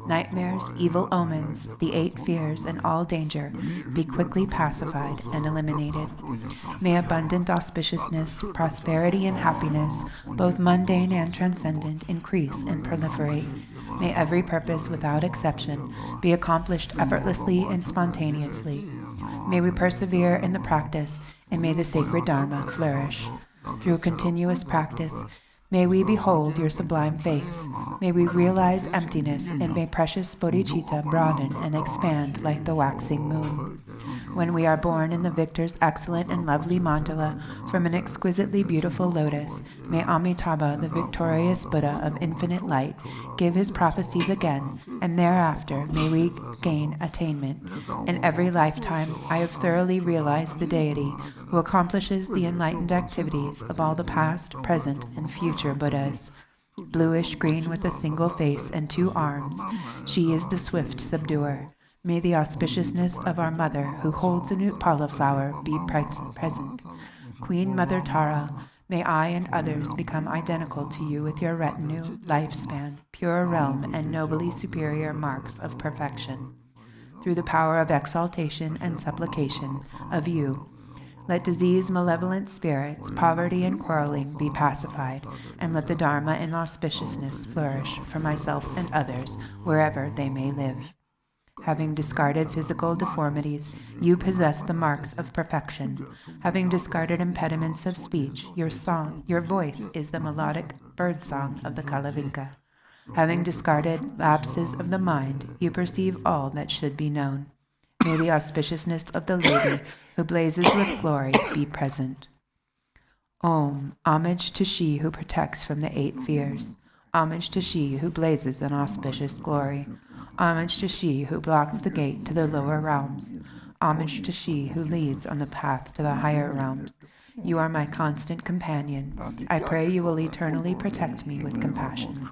nightmares, evil omens, the 8 fears, and all danger, be quickly pacified and eliminated. May abundant auspiciousness, prosperity, and happiness, both mundane and transcendent, increase and proliferate. May every purpose, without exception, be accomplished effortlessly and spontaneously. May we persevere in the practice, and may the sacred Dharma flourish. Through continuous practice, may we behold your sublime face. May we realize emptiness, and may precious Bodhichitta broaden and expand like the waxing moon. When we are born in the victor's excellent and lovely Mandala from an exquisitely beautiful lotus, may Amitabha, the victorious Buddha of infinite light, give his prophecies again, and thereafter may we gain attainment. In every lifetime, I have thoroughly realized the deity who accomplishes the enlightened activities of all the past, present, and future Buddhas. Bluish-green with a single face and 2 arms, she is the swift subduer. May the auspiciousness of our mother, who holds a Nutpala flower, be present. Queen Mother Tara, may I and others become identical to you with your retinue, lifespan, pure realm, and nobly superior marks of perfection. Through the power of exaltation and supplication of you, Let disease, malevolent spirits, poverty, and quarreling be pacified, and let the Dharma and auspiciousness flourish for myself and others wherever they may live. Having discarded physical deformities, you possess the marks of perfection. Having discarded impediments of speech, your voice is the melodic bird song of the Kalavinka. Having discarded lapses of the mind, you perceive all that should be known. May the auspiciousness of the Lady, who blazes with glory, be present. Om, homage to she who protects from the 8 fears. Homage to she who blazes in auspicious glory. Homage to she who blocks the gate to the lower realms. Homage to she who leads on the path to the higher realms. You are my constant companion. I pray you will eternally protect me with compassion.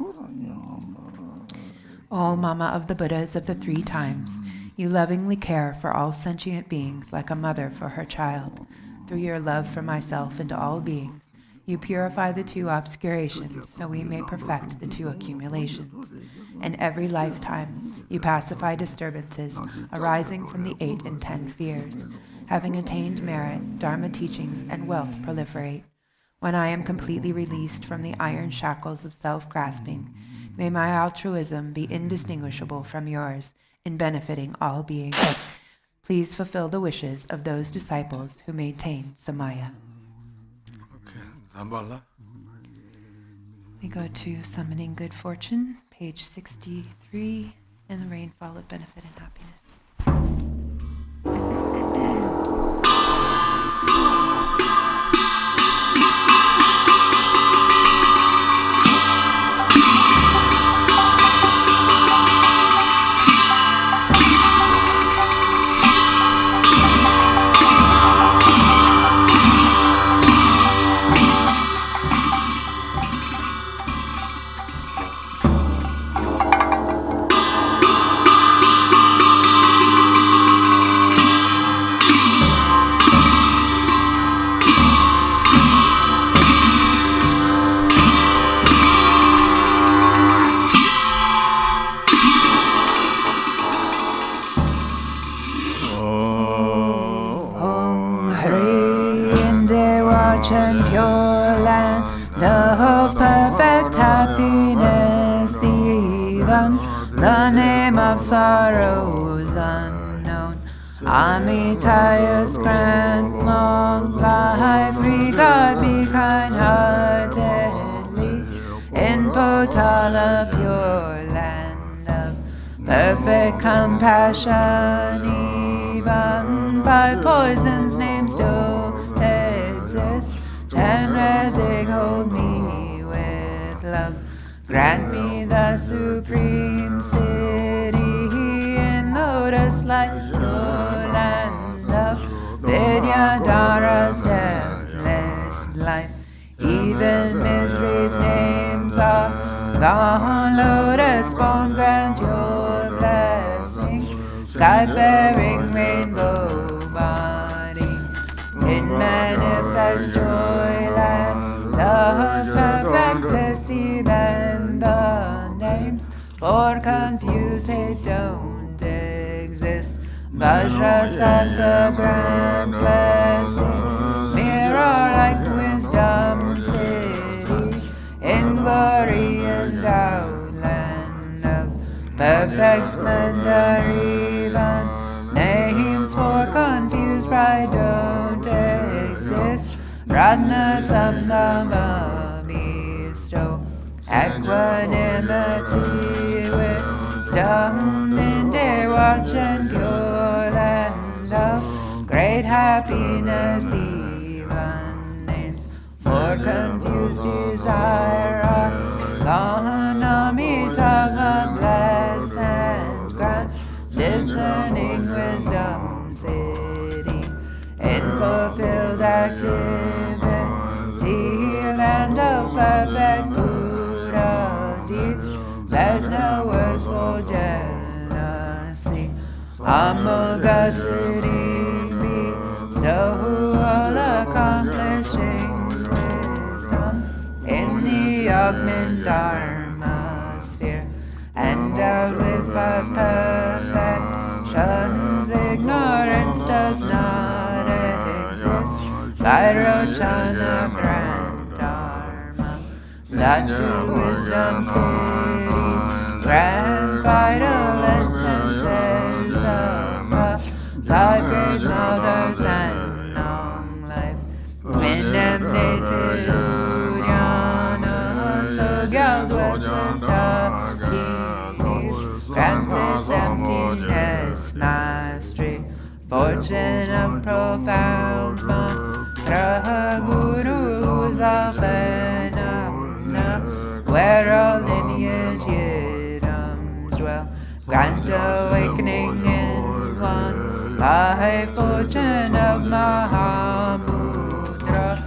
O Mama of the Buddhas of the 3 times, you lovingly care for all sentient beings like a mother for her child. Through your love for myself and all beings, you purify the 2 obscurations so we may perfect the 2 accumulations. In every lifetime, you pacify disturbances arising from the 8 and 10 fears. Having attained merit, Dharma teachings and wealth proliferate. When I am completely released from the iron shackles of self-grasping, may my altruism be indistinguishable from yours in benefiting all beings. Please fulfill the wishes of those disciples who maintain Samaya.
Zambala.
We go to Summoning Good Fortune, page 63, and the rainfall of benefit and happiness. And pure land of perfect happiness, even the name of sorrows unknown. Amitabha's grant long life, we God be kind-heartedly in Potala, pure land of perfect compassion, even by poison's names don't exist. Chenrezig, hold me with love. Grant me the supreme city in lotus light, the land of Vidyadhara's deathless life. Even misery's names are gone. Lotus born, grant your blessing. Sky-bearing rainbow body in manifest joyland, love perfect bliss, even the names for confused they don't exist. Vajra Sattva, grand blessing, mirror like wisdom city, in glory endowed land of perfect splendor, even names for confused pride don't exist. Radna Samdama bestow equanimity, wisdom in their watch and pure land of great happiness, even names for confused desire are gone. Amitabha bless and grant discerning wisdom city in fulfilled activity, land of perfect Buddha deeds. There's no words for jealousy. Amoga city bestow all accomplishing wisdom in the augment Dharma sphere, endowed with five perfections. Ignorance does not exist. Vairochana Grand Dharma, that to wisdom city, grand vital essences of the 5 great mothers and long life, indemnity Uddiyana, so gal dwells with Dakini, grandness, emptiness, mastery, fortune of profound mantra, gurus of phenomena, where all lineage yidams dwell, grant awakening in one, by fortune of Mahamudra,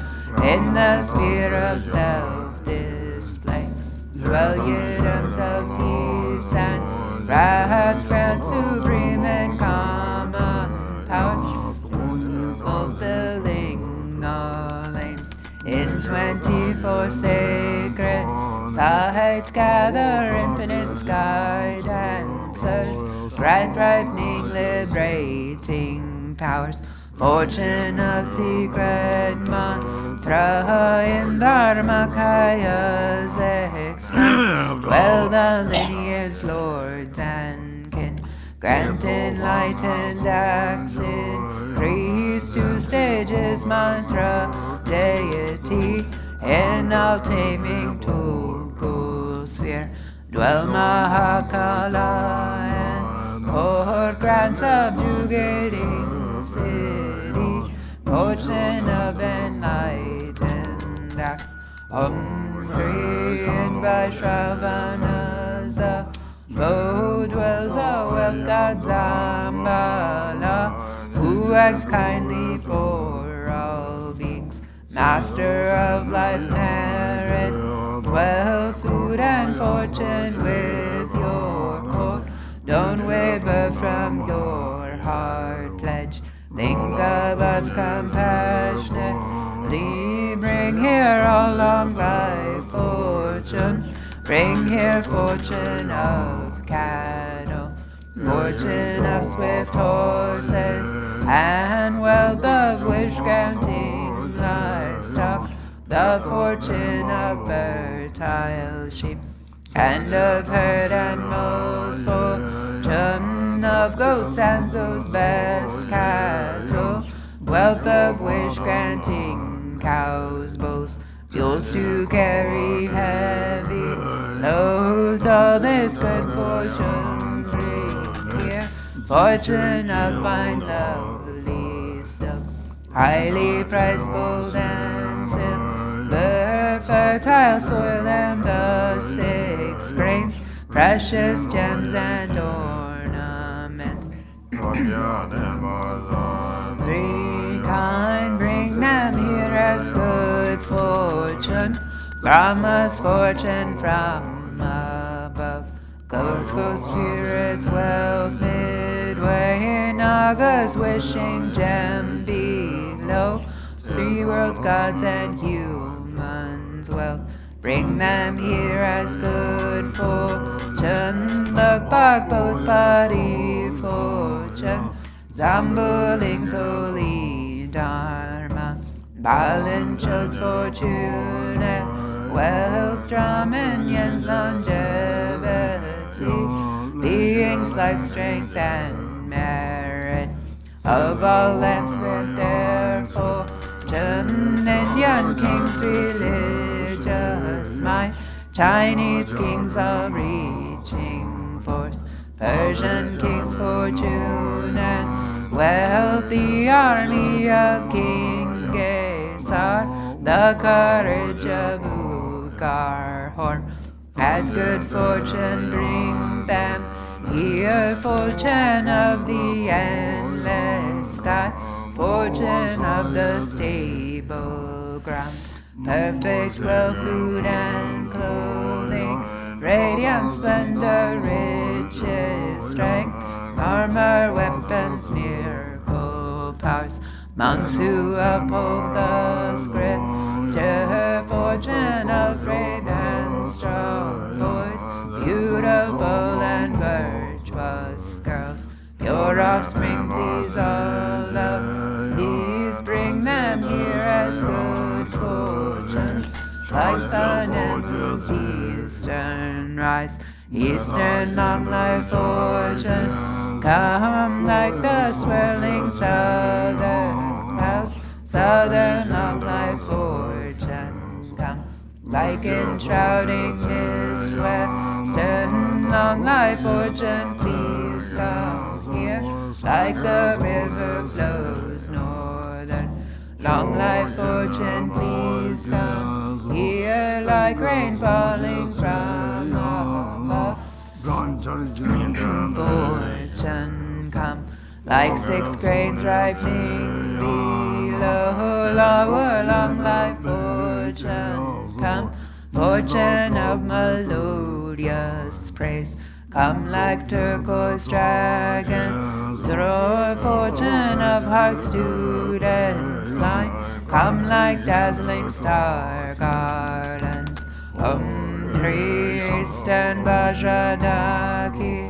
in the sphere of self-display, dwell yidams of peace and wrath, grant supreme and common powers, fulfilling all aims. In 24 sacred sites gather infinite sky dancers, grant ripening, liberating powers, fortune of secret mantra in Dharmakayas express, dwell the lineage lords and kin, grant enlightened acts, increase 2 stages mantra deity, in all taming Tulku sphere, dwell Mahakala and court, grant subjugating city, fortune of enlightened acts, in Vaishravana's abode dwells a wealth god Zambala, who acts kindly for all beings, master of life, merit, wealth, food and fortune with your court, don't waver from your heart pledge, think of us compassionately, bring here all long life fortune, bring here fortune of cattle, fortune of swift horses, and wealth of wish-granting livestock, the fortune of fertile sheep, and of herd animals, fortune of goats and those best cattle, wealth of wish-granting cows, bulls, fuels to carry heavy loads, all this good fortune bring here, fortune of fine lovely silk, highly prized gold and silver, fertile soil and the 6 grains, precious gems and ornaments. Three kind, bring them here as good fortune, Brahma's fortune from above, goats, spirits, wealth midway, Nagas wishing gem below, 3 worlds, gods and humans, wealth, bring them here as good fortune, the both body fortune, Zambuling holy dharma, Balincha's fortune and wealth, Brahmanyans longevity, beings life, strength and merit, of all lands with their fortune, Asian kings religious might, Chinese kings of reaching force, Persian kings fortune and wealth, the army of King Gesar, the courage of Ugarhor, as good fortune bring them here, fortune of the endless sky, fortune of the stable grounds, perfect wealth, food and clothing, radiant splendor, riches, strength, armor, weapons, miracle powers, monks who uphold the scripture, fortune of brave and strong boys, beautiful and virtuous girls, your offspring please all of these, bring them here sunrise. Eastern long life fortune, come like the swirling southern clouds. Southern long life fortune, come like enshrouding mist. Western long life fortune, please come here. Like the river flows northern long life fortune, please come here. Like rain falling from above. Fortune, come like 6 grains ripening below. Lower long life fortune, come. Fortune of melodious praise, come like turquoise dragon. Throw fortune of heart students flying, come like dazzling star gardens. Eastern Vajradaki,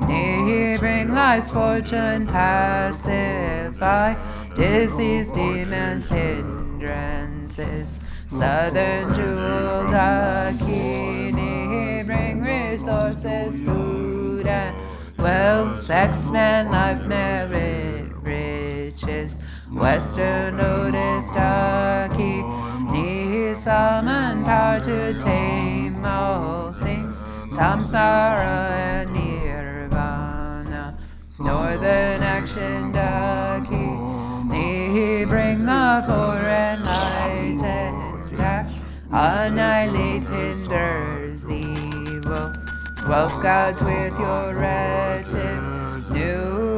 Ni bring life's fortune pacify, disease, demons, hindrances. Southern jewel Dakini, bring resources, food and wealth, X-Men, life, merit, riches. Western notice Daki, Ni summon power to tame all things, samsara and nirvana. Northern action Daki, Ni bring the four-enlightened tax, annihilate hinders evil. 12 gods with your retinue,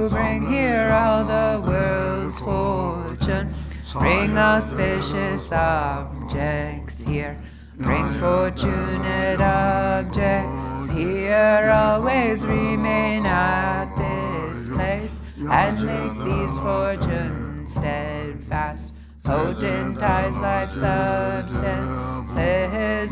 bring here all the world's fortune. Bring auspicious objects here, bring fortunate objects here. Always remain at this place, and make these fortunes steadfast. Potent ties, life substances,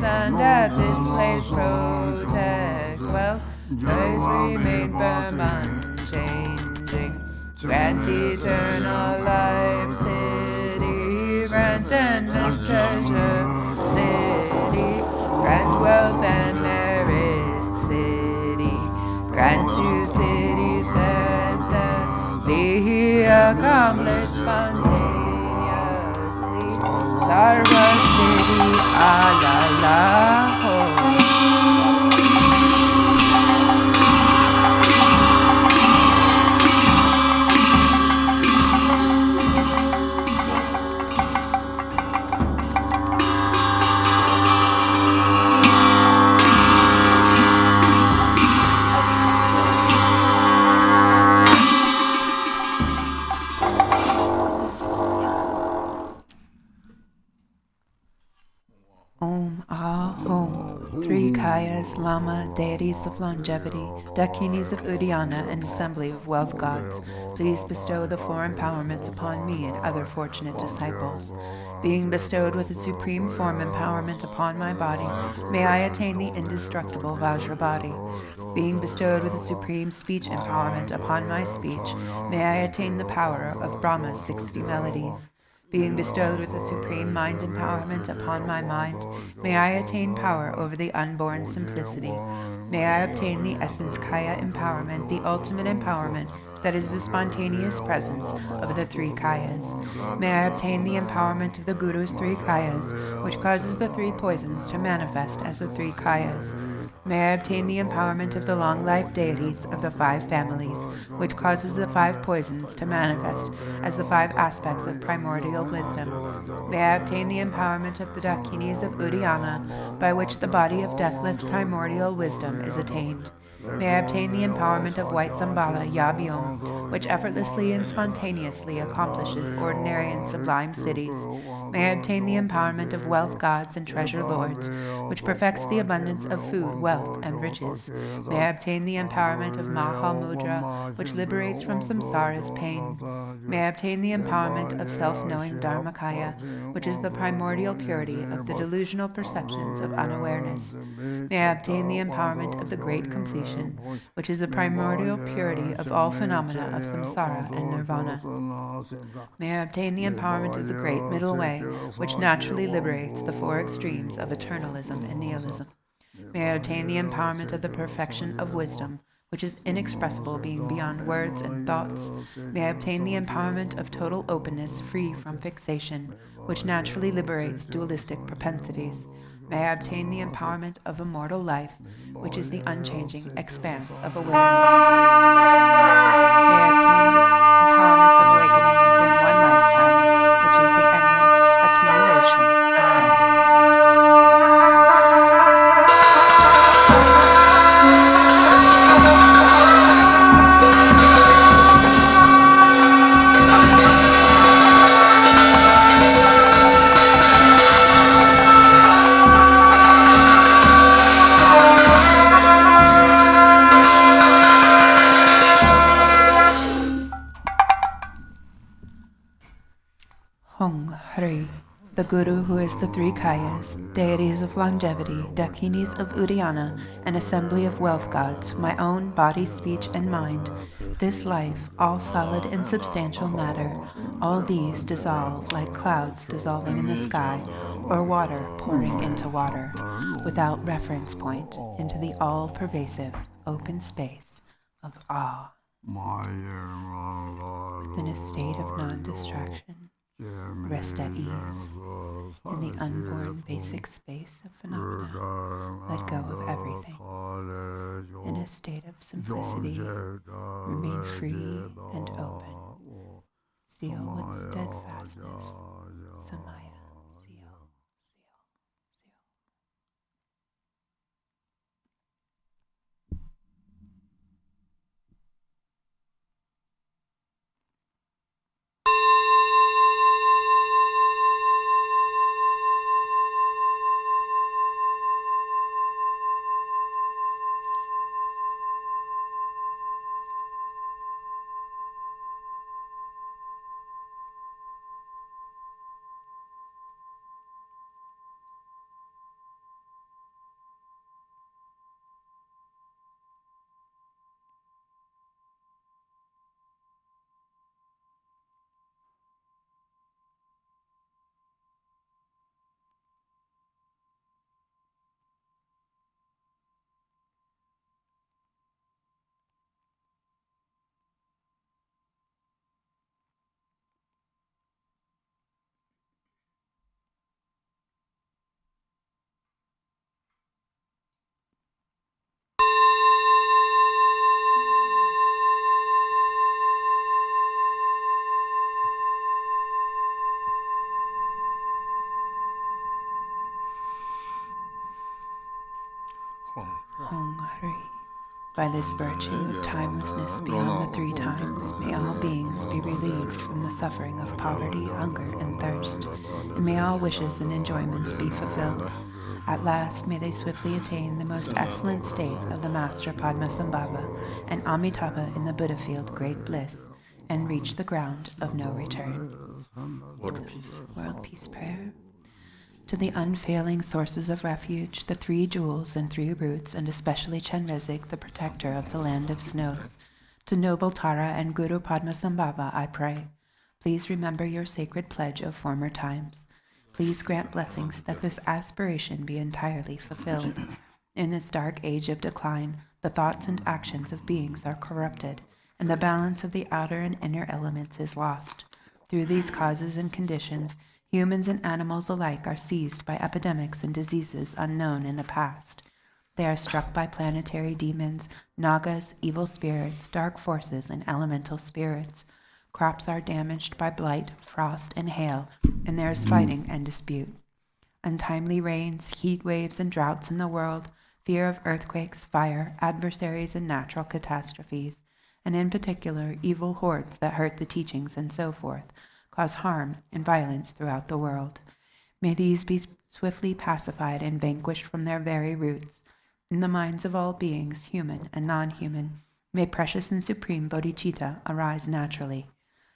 and at this place protect well. Those remain firm, unchanging. Grant eternal life, city, grant endless treasure, city, grant wealth and merit, city, grant to cities let them be accomplished spontaneously. Sarva city, alala, Lama, deities of longevity, Dakinis of Uddiyana, and assembly of wealth gods, please bestow the 4 empowerments upon me and other fortunate disciples. Being bestowed with a supreme form empowerment upon my body, may I attain the indestructible Vajra body. Being bestowed with a supreme speech empowerment upon my speech, may I attain the power of Brahma's 60 melodies. Being bestowed with a supreme mind empowerment upon my mind, may I attain power over the unborn simplicity. May I obtain the essence Kaya empowerment, the ultimate empowerment that is the spontaneous presence of the 3 Kayas. May I obtain the empowerment of the Guru's 3 Kayas, which causes the 3 poisons to manifest as the 3 Kayas. May I obtain the empowerment of the long-life deities of the 5 families, which causes the 5 poisons to manifest as the 5 aspects of primordial wisdom. May I obtain the empowerment of the Dakinis of Uddiyana, by which the body of deathless primordial wisdom is attained. May I obtain the empowerment of White Zambala Yabyom, which effortlessly and spontaneously accomplishes ordinary and sublime cities. May I obtain the empowerment of wealth gods and treasure lords, which perfects the abundance of food, wealth, and riches. May I obtain the empowerment of Mahamudra, which liberates from samsara's pain. May I obtain the empowerment of self-knowing Dharmakaya, which is the primordial purity of the delusional perceptions of unawareness. May I obtain the empowerment of the great completion, which is the primordial purity of all phenomena of samsara and nirvana. May I obtain the empowerment of the great middle way, which naturally liberates the 4 extremes of eternalism and nihilism. May I obtain the empowerment of the perfection of wisdom, which is inexpressible, being beyond words and thoughts. May I obtain the empowerment of total openness, free from fixation, which naturally liberates dualistic propensities. May I obtain the empowerment of immortal life, which is the unchanging expanse of awareness. May I obtain empowerment of awakening within one lifetime, which is the endless accumulation of memory. The Guru, who is the three Kayas, deities of longevity, Dakinis of Udayana, an assembly of wealth gods, my own body, speech, and mind, this life, all solid and substantial matter, all these dissolve like clouds dissolving in the sky, or water pouring into water, without reference point, into the all-pervasive open space of awe. In a state of non-distraction, rest at ease, in the unborn basic space of phenomena, let go of everything. In a state of simplicity, remain free and open. Seal with steadfastness, Samaya, seal. By this virtue of timelessness beyond the three times, may all beings be relieved from the suffering of poverty, hunger, and thirst, and may all wishes and enjoyments be fulfilled. At last, may they swiftly attain the most excellent state of the Master Padmasambhava and Amitabha in the Buddha field, great bliss, and reach the ground of no return. World Peace Prayer. To the unfailing sources of refuge, the three jewels and three roots, and especially Chenrezig, the protector of the land of snows. To noble Tara and Guru Padmasambhava, I pray. Please remember your sacred pledge of former times. Please grant blessings that this aspiration be entirely fulfilled. In this dark age of decline, the thoughts and actions of beings are corrupted, and the balance of the outer and inner elements is lost. Through these causes and conditions, humans and animals alike are seized by epidemics and diseases unknown in the past. They are struck by planetary demons, nagas, evil spirits, dark forces, and elemental spirits. Crops are damaged by blight, frost, and hail, and there is fighting and dispute. Untimely rains, heat waves, and droughts in the world, fear of earthquakes, fire, adversaries, and natural catastrophes, and in particular, evil hordes that hurt the teachings and so forth, cause harm and violence throughout the world. May these be swiftly pacified and vanquished from their very roots. In the minds of all beings, human and non-human, may precious and supreme Bodhichitta arise naturally.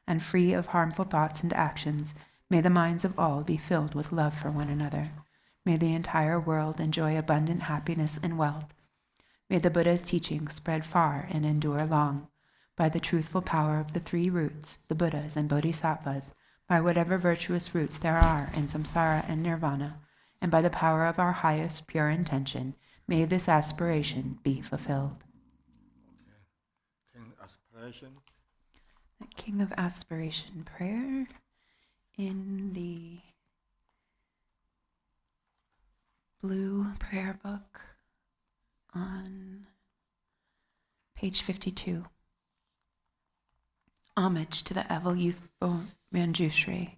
And free of harmful thoughts and actions, may the minds of all be filled with love for one another. May the entire world enjoy abundant happiness and wealth. May the Buddha's teachings spread far and endure long. By the truthful power of the three roots, the Buddhas and Bodhisattvas, by whatever virtuous roots there are in samsara and nirvana, and by the power of our highest pure intention, May this aspiration be fulfilled.
King Aspiration.
The King of Aspiration prayer in the blue prayer book on page 52. Homage to the Evel Youthful Manjushri.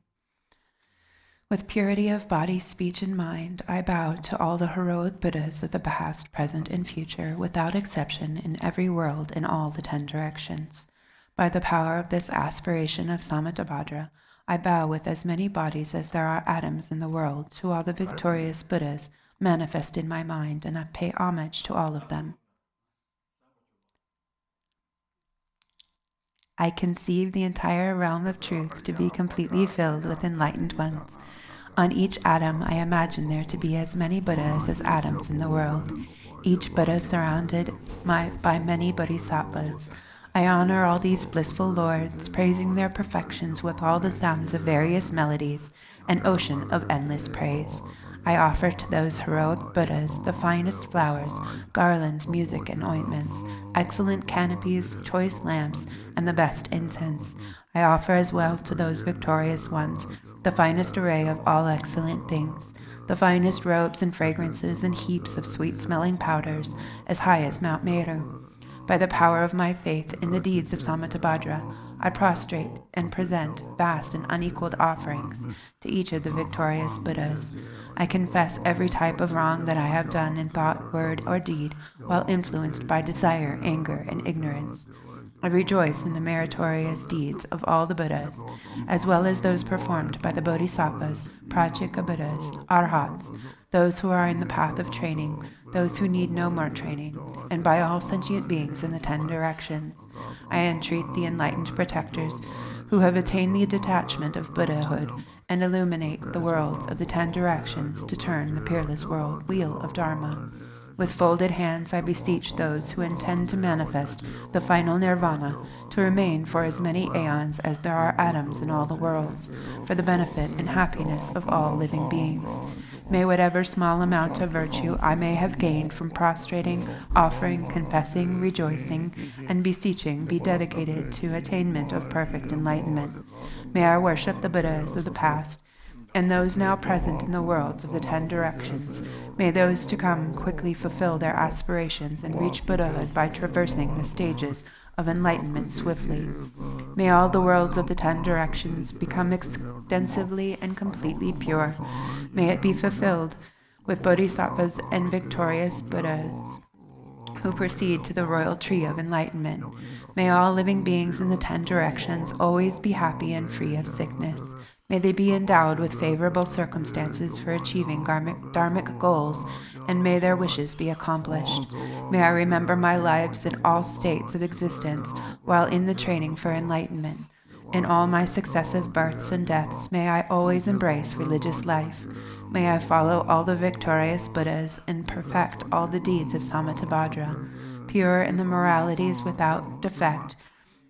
With purity of body, speech, and mind, I bow to all the heroic Buddhas of the past, present, and future, without exception, in every world, in all the 10 directions. By the power of this aspiration of Samantabhadra, I bow with as many bodies as there are atoms in the world to all the victorious Buddhas manifest in my mind, and I pay homage to all of them. I conceive the entire realm of truth to be completely filled with enlightened ones. On each atom, I imagine there to be as many Buddhas as atoms in the world, each Buddha surrounded by many bodhisattvas. I honor all these blissful lords, praising their perfections with all the sounds of various melodies, an ocean of endless praise. I offer to those heroic Buddhas the finest flowers, garlands, music, and ointments, excellent canopies, choice lamps, and the best incense. I offer as well to those victorious ones the finest array of all excellent things, the finest robes and fragrances and heaps of sweet-smelling powders as high as Mount Meru. By the power of my faith in the deeds of Samantabhadra, I prostrate and present vast and unequaled offerings to each of the victorious Buddhas. I confess every type of wrong that I have done in thought, word, or deed while influenced by desire, anger, and ignorance. I rejoice in the meritorious deeds of all the Buddhas, as well as those performed by the Bodhisattvas, Prajika Buddhas, Arhats, those who are in the path of training, those who need no more training, and by all sentient beings in the 10 directions. I entreat the enlightened protectors who have attained the detachment of Buddhahood and illuminate the worlds of the 10 directions to turn the peerless wheel of Dharma. With folded hands I beseech those who intend to manifest the final nirvana to remain for as many aeons as there are atoms in all the worlds, for the benefit and happiness of all living beings. May whatever small amount of virtue I may have gained from prostrating, offering, confessing, rejoicing, and beseeching be dedicated to attainment of perfect enlightenment. May I worship the Buddhas of the past, and those now present in the worlds of the 10 directions. May those to come quickly fulfill their aspirations and reach Buddhahood by traversing the stages of enlightenment swiftly. May all the worlds of the 10 directions become extensively and completely pure. May it be fulfilled with bodhisattvas and victorious Buddhas who proceed to the royal tree of enlightenment. May all living beings in the 10 directions always be happy and free of sickness. May they be endowed with favorable circumstances for achieving dharmic goals, and may their wishes be accomplished. May I remember my lives in all states of existence while in the training for enlightenment. In all my successive births and deaths, may I always embrace religious life. May I follow all the victorious Buddhas and perfect all the deeds of Samantabhadra, pure in the moralities without defect.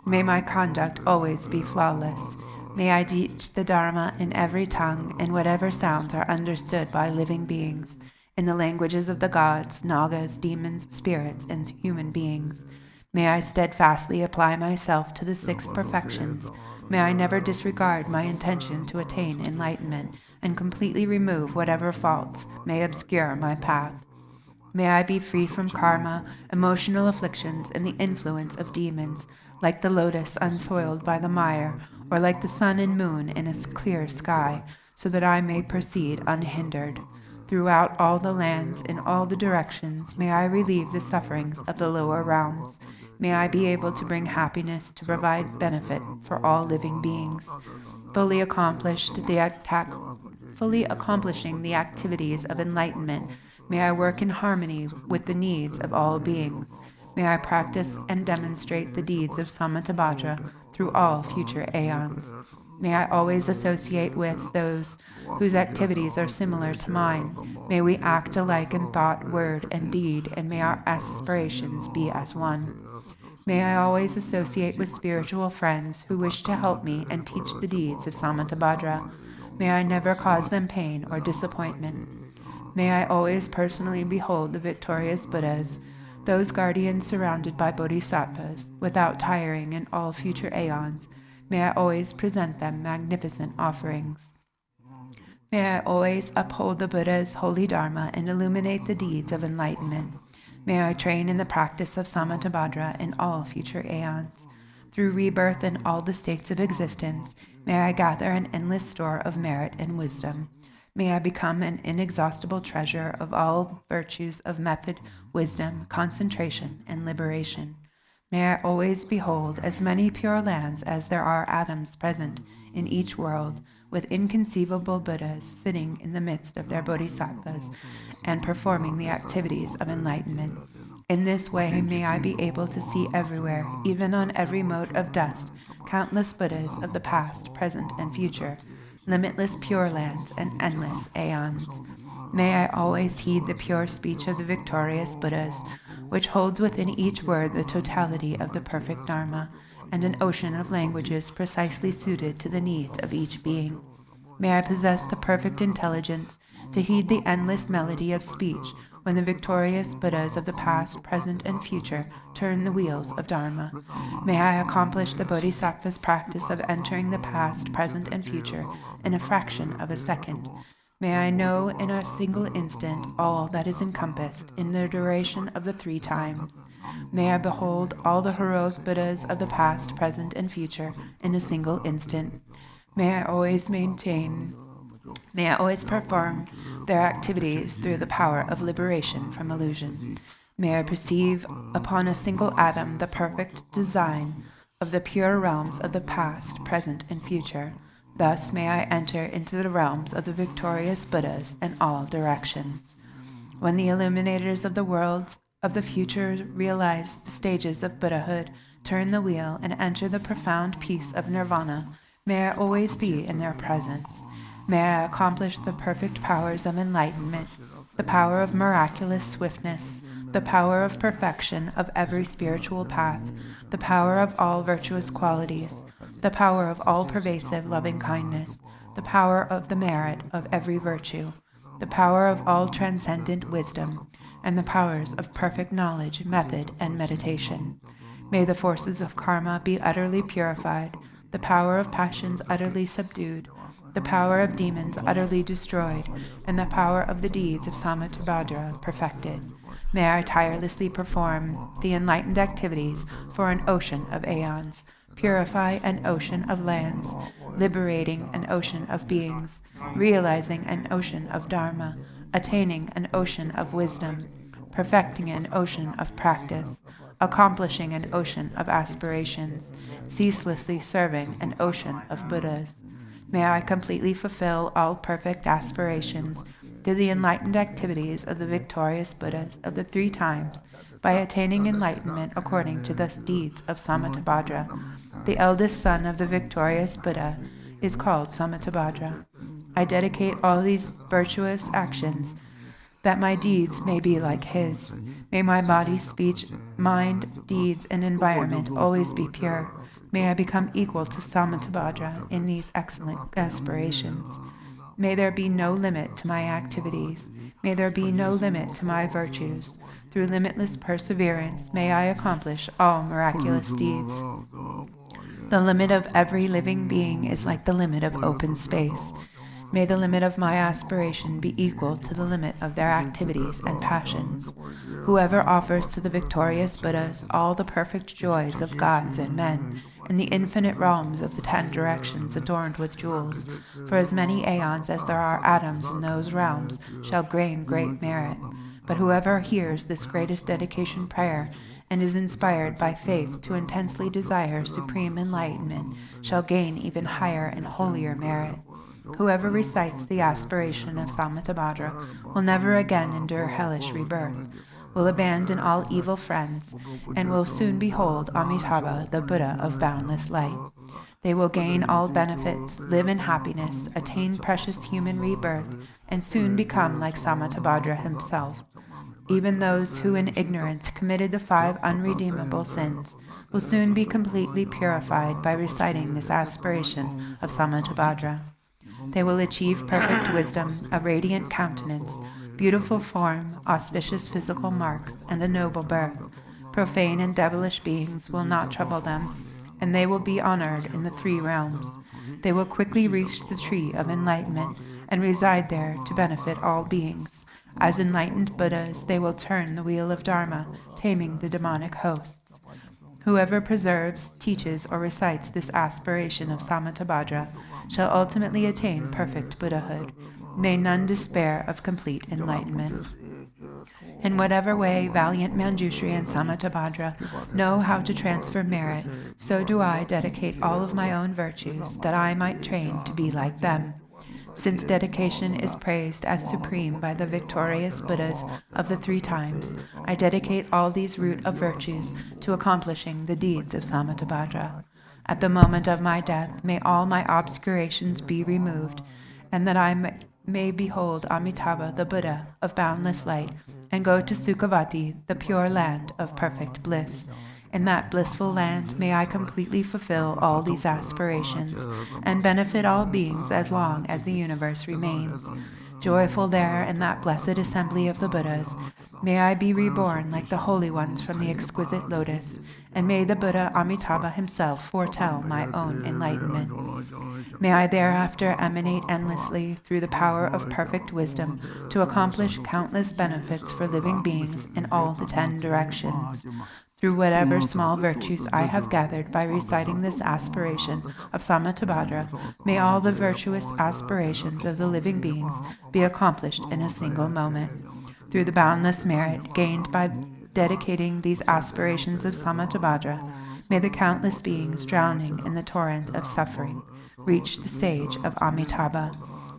May my conduct always be flawless. May I teach the Dharma in every tongue, and whatever sounds are understood by living beings, in the languages of the gods, nagas, demons, spirits, and human beings. May I steadfastly apply myself to the 6 perfections. May I never disregard my intention to attain enlightenment, and completely remove whatever faults may obscure my path. May I be free from karma, emotional afflictions, and the influence of demons, like the lotus unsoiled by the mire, or like the sun and moon in a clear sky, so that I may proceed unhindered. Throughout all the lands, in all the directions, may I relieve the sufferings of the lower realms. May I be able to bring happiness to provide benefit for all living beings. Fully accomplishing the activities of enlightenment, may I work in harmony with the needs of all beings. May I practice and demonstrate the deeds of Samantabhadra through all future aeons. May I always associate with those whose activities are similar to mine. May we act alike in thought, word, and deed, and may our aspirations be as one. May I always associate with spiritual friends who wish to help me and teach the deeds of Samantabhadra. May I never cause them pain or disappointment. May I always personally behold the victorious Buddhas, those guardians surrounded by bodhisattvas, without tiring in all future aeons. May I always present them magnificent offerings. May I always uphold the Buddha's holy Dharma and illuminate the deeds of enlightenment. May I train in the practice of Samantabhadra in all future aeons. Through rebirth in all the states of existence, may I gather an endless store of merit and wisdom. May I become an inexhaustible treasure of all virtues of method, wisdom, concentration, and liberation. May I always behold as many pure lands as there are atoms present in each world, with inconceivable Buddhas sitting in the midst of their bodhisattvas and performing the activities of enlightenment. In this way, may I be able to see everywhere, even on every mote of dust, countless Buddhas of the past, present, and future, limitless pure lands and endless aeons. May I always heed the pure speech of the victorious Buddhas, which holds within each word the totality of the perfect Dharma, and an ocean of languages precisely suited to the needs of each being. May I possess the perfect intelligence to heed the endless melody of speech when the victorious Buddhas of the past, present, and future turn the wheels of Dharma. May I accomplish the Bodhisattva's practice of entering the past, present, and future in a fraction of a second. May I know in a single instant all that is encompassed in the duration of the 3 times. May I behold all the heroic Buddhas of the past, present, and future in a single instant. May I always perform their activities through the power of liberation from illusion. May I perceive upon a single atom the perfect design of the pure realms of the past, present, and future. Thus may I enter into the realms of the victorious Buddhas in all directions. When the illuminators of the worlds of the future realize the stages of Buddhahood, turn the wheel, and enter the profound peace of nirvana, may I always be in their presence. May I accomplish the perfect powers of enlightenment, the power of miraculous swiftness, the power of perfection of every spiritual path, the power of all virtuous qualities, the power of all pervasive loving kindness, the power of the merit of every virtue, the power of all transcendent wisdom, and the powers of perfect knowledge, method, and meditation. May the forces of karma be utterly purified, the power of passions utterly subdued, the power of demons utterly destroyed, and the power of the deeds of Samantabhadra perfected. May I tirelessly perform the enlightened activities for an ocean of aeons, purify an ocean of lands, liberating an ocean of beings, realizing an ocean of Dharma, attaining an ocean of wisdom, perfecting an ocean of practice, accomplishing an ocean of aspirations, ceaselessly serving an ocean of Buddhas. May I completely fulfill all perfect aspirations through the enlightened activities of the victorious Buddhas of the 3 times, by attaining enlightenment according to the deeds of Samantabhadra. The eldest son of the victorious Buddha is called Samantabhadra. I dedicate all these virtuous actions that my deeds may be like his. May my body, speech, mind, deeds, and environment always be pure. May I become equal to Samantabhadra in these excellent aspirations. May there be no limit to my activities. May there be no limit to my virtues. Through limitless perseverance, may I accomplish all miraculous deeds. The limit of every living being is like the limit of open space. May the limit of my aspiration be equal to the limit of their activities and passions. Whoever offers to the victorious Buddhas all the perfect joys of gods and men, and the infinite realms of the 10 directions adorned with jewels, for as many aeons as there are atoms in those realms, shall gain great merit. But whoever hears this greatest dedication prayer and is inspired by faith to intensely desire supreme enlightenment shall gain even higher and holier merit. Whoever recites the aspiration of Samantabhadra will never again endure hellish rebirth, will abandon all evil friends, and will soon behold Amitabha, the Buddha of boundless light. They will gain all benefits, live in happiness, attain precious human rebirth, and soon become like Samantabhadra himself. Even those who in ignorance committed the 5 unredeemable sins will soon be completely purified by reciting this aspiration of Samantabhadra. They will achieve perfect wisdom, a radiant countenance, beautiful form, auspicious physical marks, and a noble birth. Profane and devilish beings will not trouble them, and they will be honored in the 3 realms. They will quickly reach the tree of enlightenment and reside there to benefit all beings. As enlightened Buddhas, they will turn the wheel of Dharma, taming the demonic hosts. Whoever preserves, teaches, or recites this aspiration of Samantabhadra shall ultimately attain perfect Buddhahood. May none despair of complete enlightenment. In whatever way valiant Manjushri and Samantabhadra know how to transfer merit, so do I dedicate all of my own virtues, that I might train to be like them. Since dedication is praised as supreme by the victorious Buddhas of the 3 times, I dedicate all these root of virtues to accomplishing the deeds of Samantabhadra. At the moment of my death, may all my obscurations be removed, and that I may behold Amitabha, the Buddha of boundless light, and go to Sukhavati, the pure land of perfect bliss. In that blissful land may I completely fulfill all these aspirations, and benefit all beings as long as the universe remains. Joyful there in that blessed assembly of the Buddhas, may I be reborn like the holy ones from the exquisite lotus, and may the Buddha Amitabha himself foretell my own enlightenment. May I thereafter emanate endlessly through the power of perfect wisdom to accomplish countless benefits for living beings in all the 10 directions. Through whatever small virtues I have gathered by reciting this aspiration of Samantabhadra, may all the virtuous aspirations of the living beings be accomplished in a single moment. Through the boundless merit gained by dedicating these aspirations of Samantabhadra, may the countless beings drowning in the torrent of suffering reach the stage of Amitabha.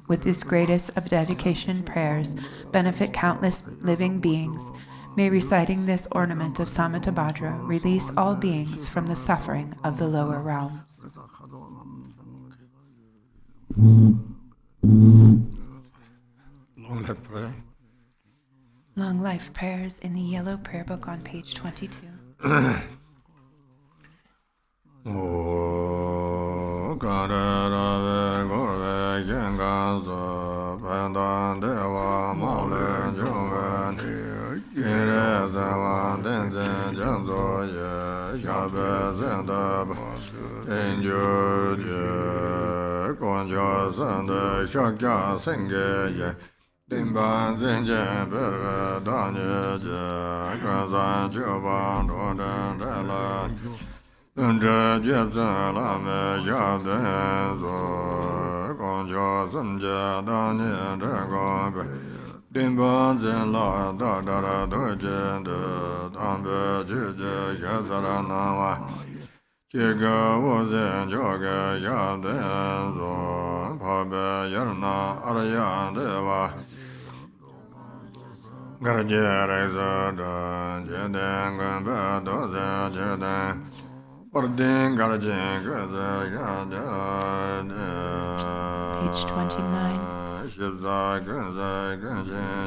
With this greatest of dedication prayers, benefit countless living beings. May reciting this ornament of Samantabhadra release all beings from the suffering of the lower realms.
Long life prayer.
Long life prayers in the yellow prayer book on page 22.
Dimban zinjen bere danye je, gazan chuban roden dela, unje jebzen lame yabden zo, gongjo zimje danye dragombe, dimban zin la da da dojen de, dambe juje shazara nama, jiga wuzen joge yabden zo, pabe yerna aryan deva, Garjere Zada, Jeden Gamba, Jeden, Bardin Garjin,
Page 29.
Shibza, Ganja,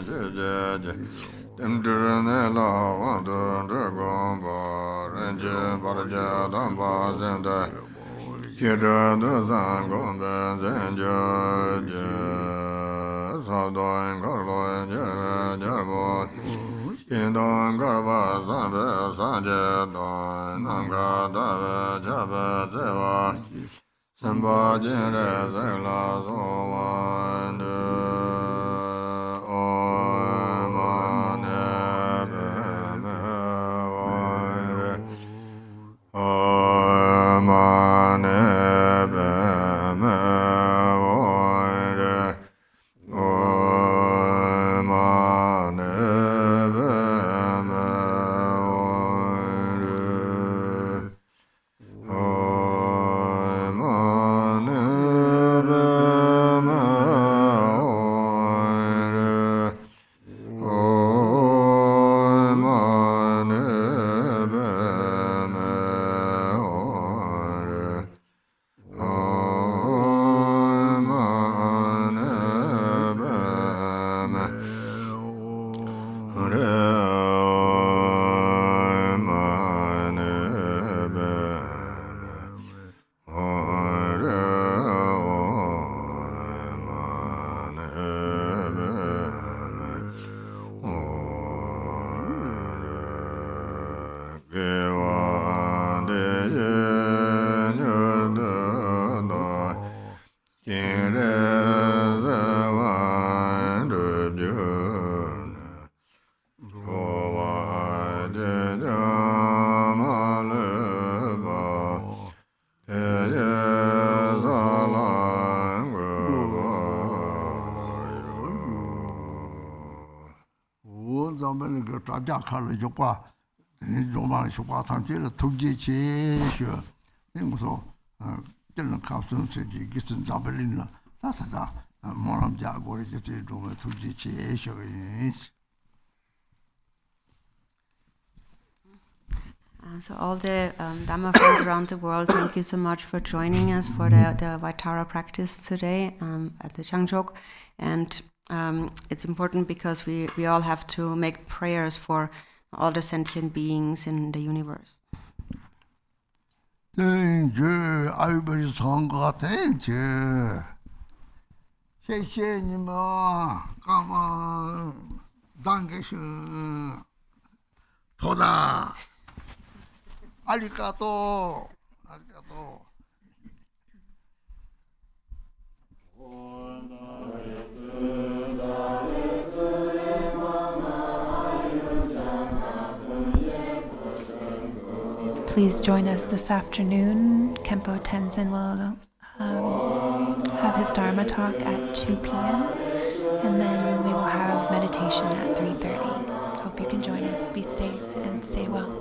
Jajaj, Dimdranella, Wanda, Dragomba, Ranger, Barja, Damba, Zenda, Kira, Duzan, Gomba, Zenja, Sadon, Garlo, Jarbo, Kindon, Garba, Zambe, Sanje, Don, Nanga, Dave, Jabba, Zeva, Samba, Jere, Zela, Zowan,
So all the Dhamma friends around the world, thank you so much for joining us for the Vaitara practice today at the Changchok. And it's important because we all have to make prayers for all the sentient beings in the universe.
Arigato.
Please join us this afternoon. Khenpo Tenzin will have his Dharma talk at 2 p.m. and then we will have meditation at 3:30. Hope you can join us. Be safe and stay well.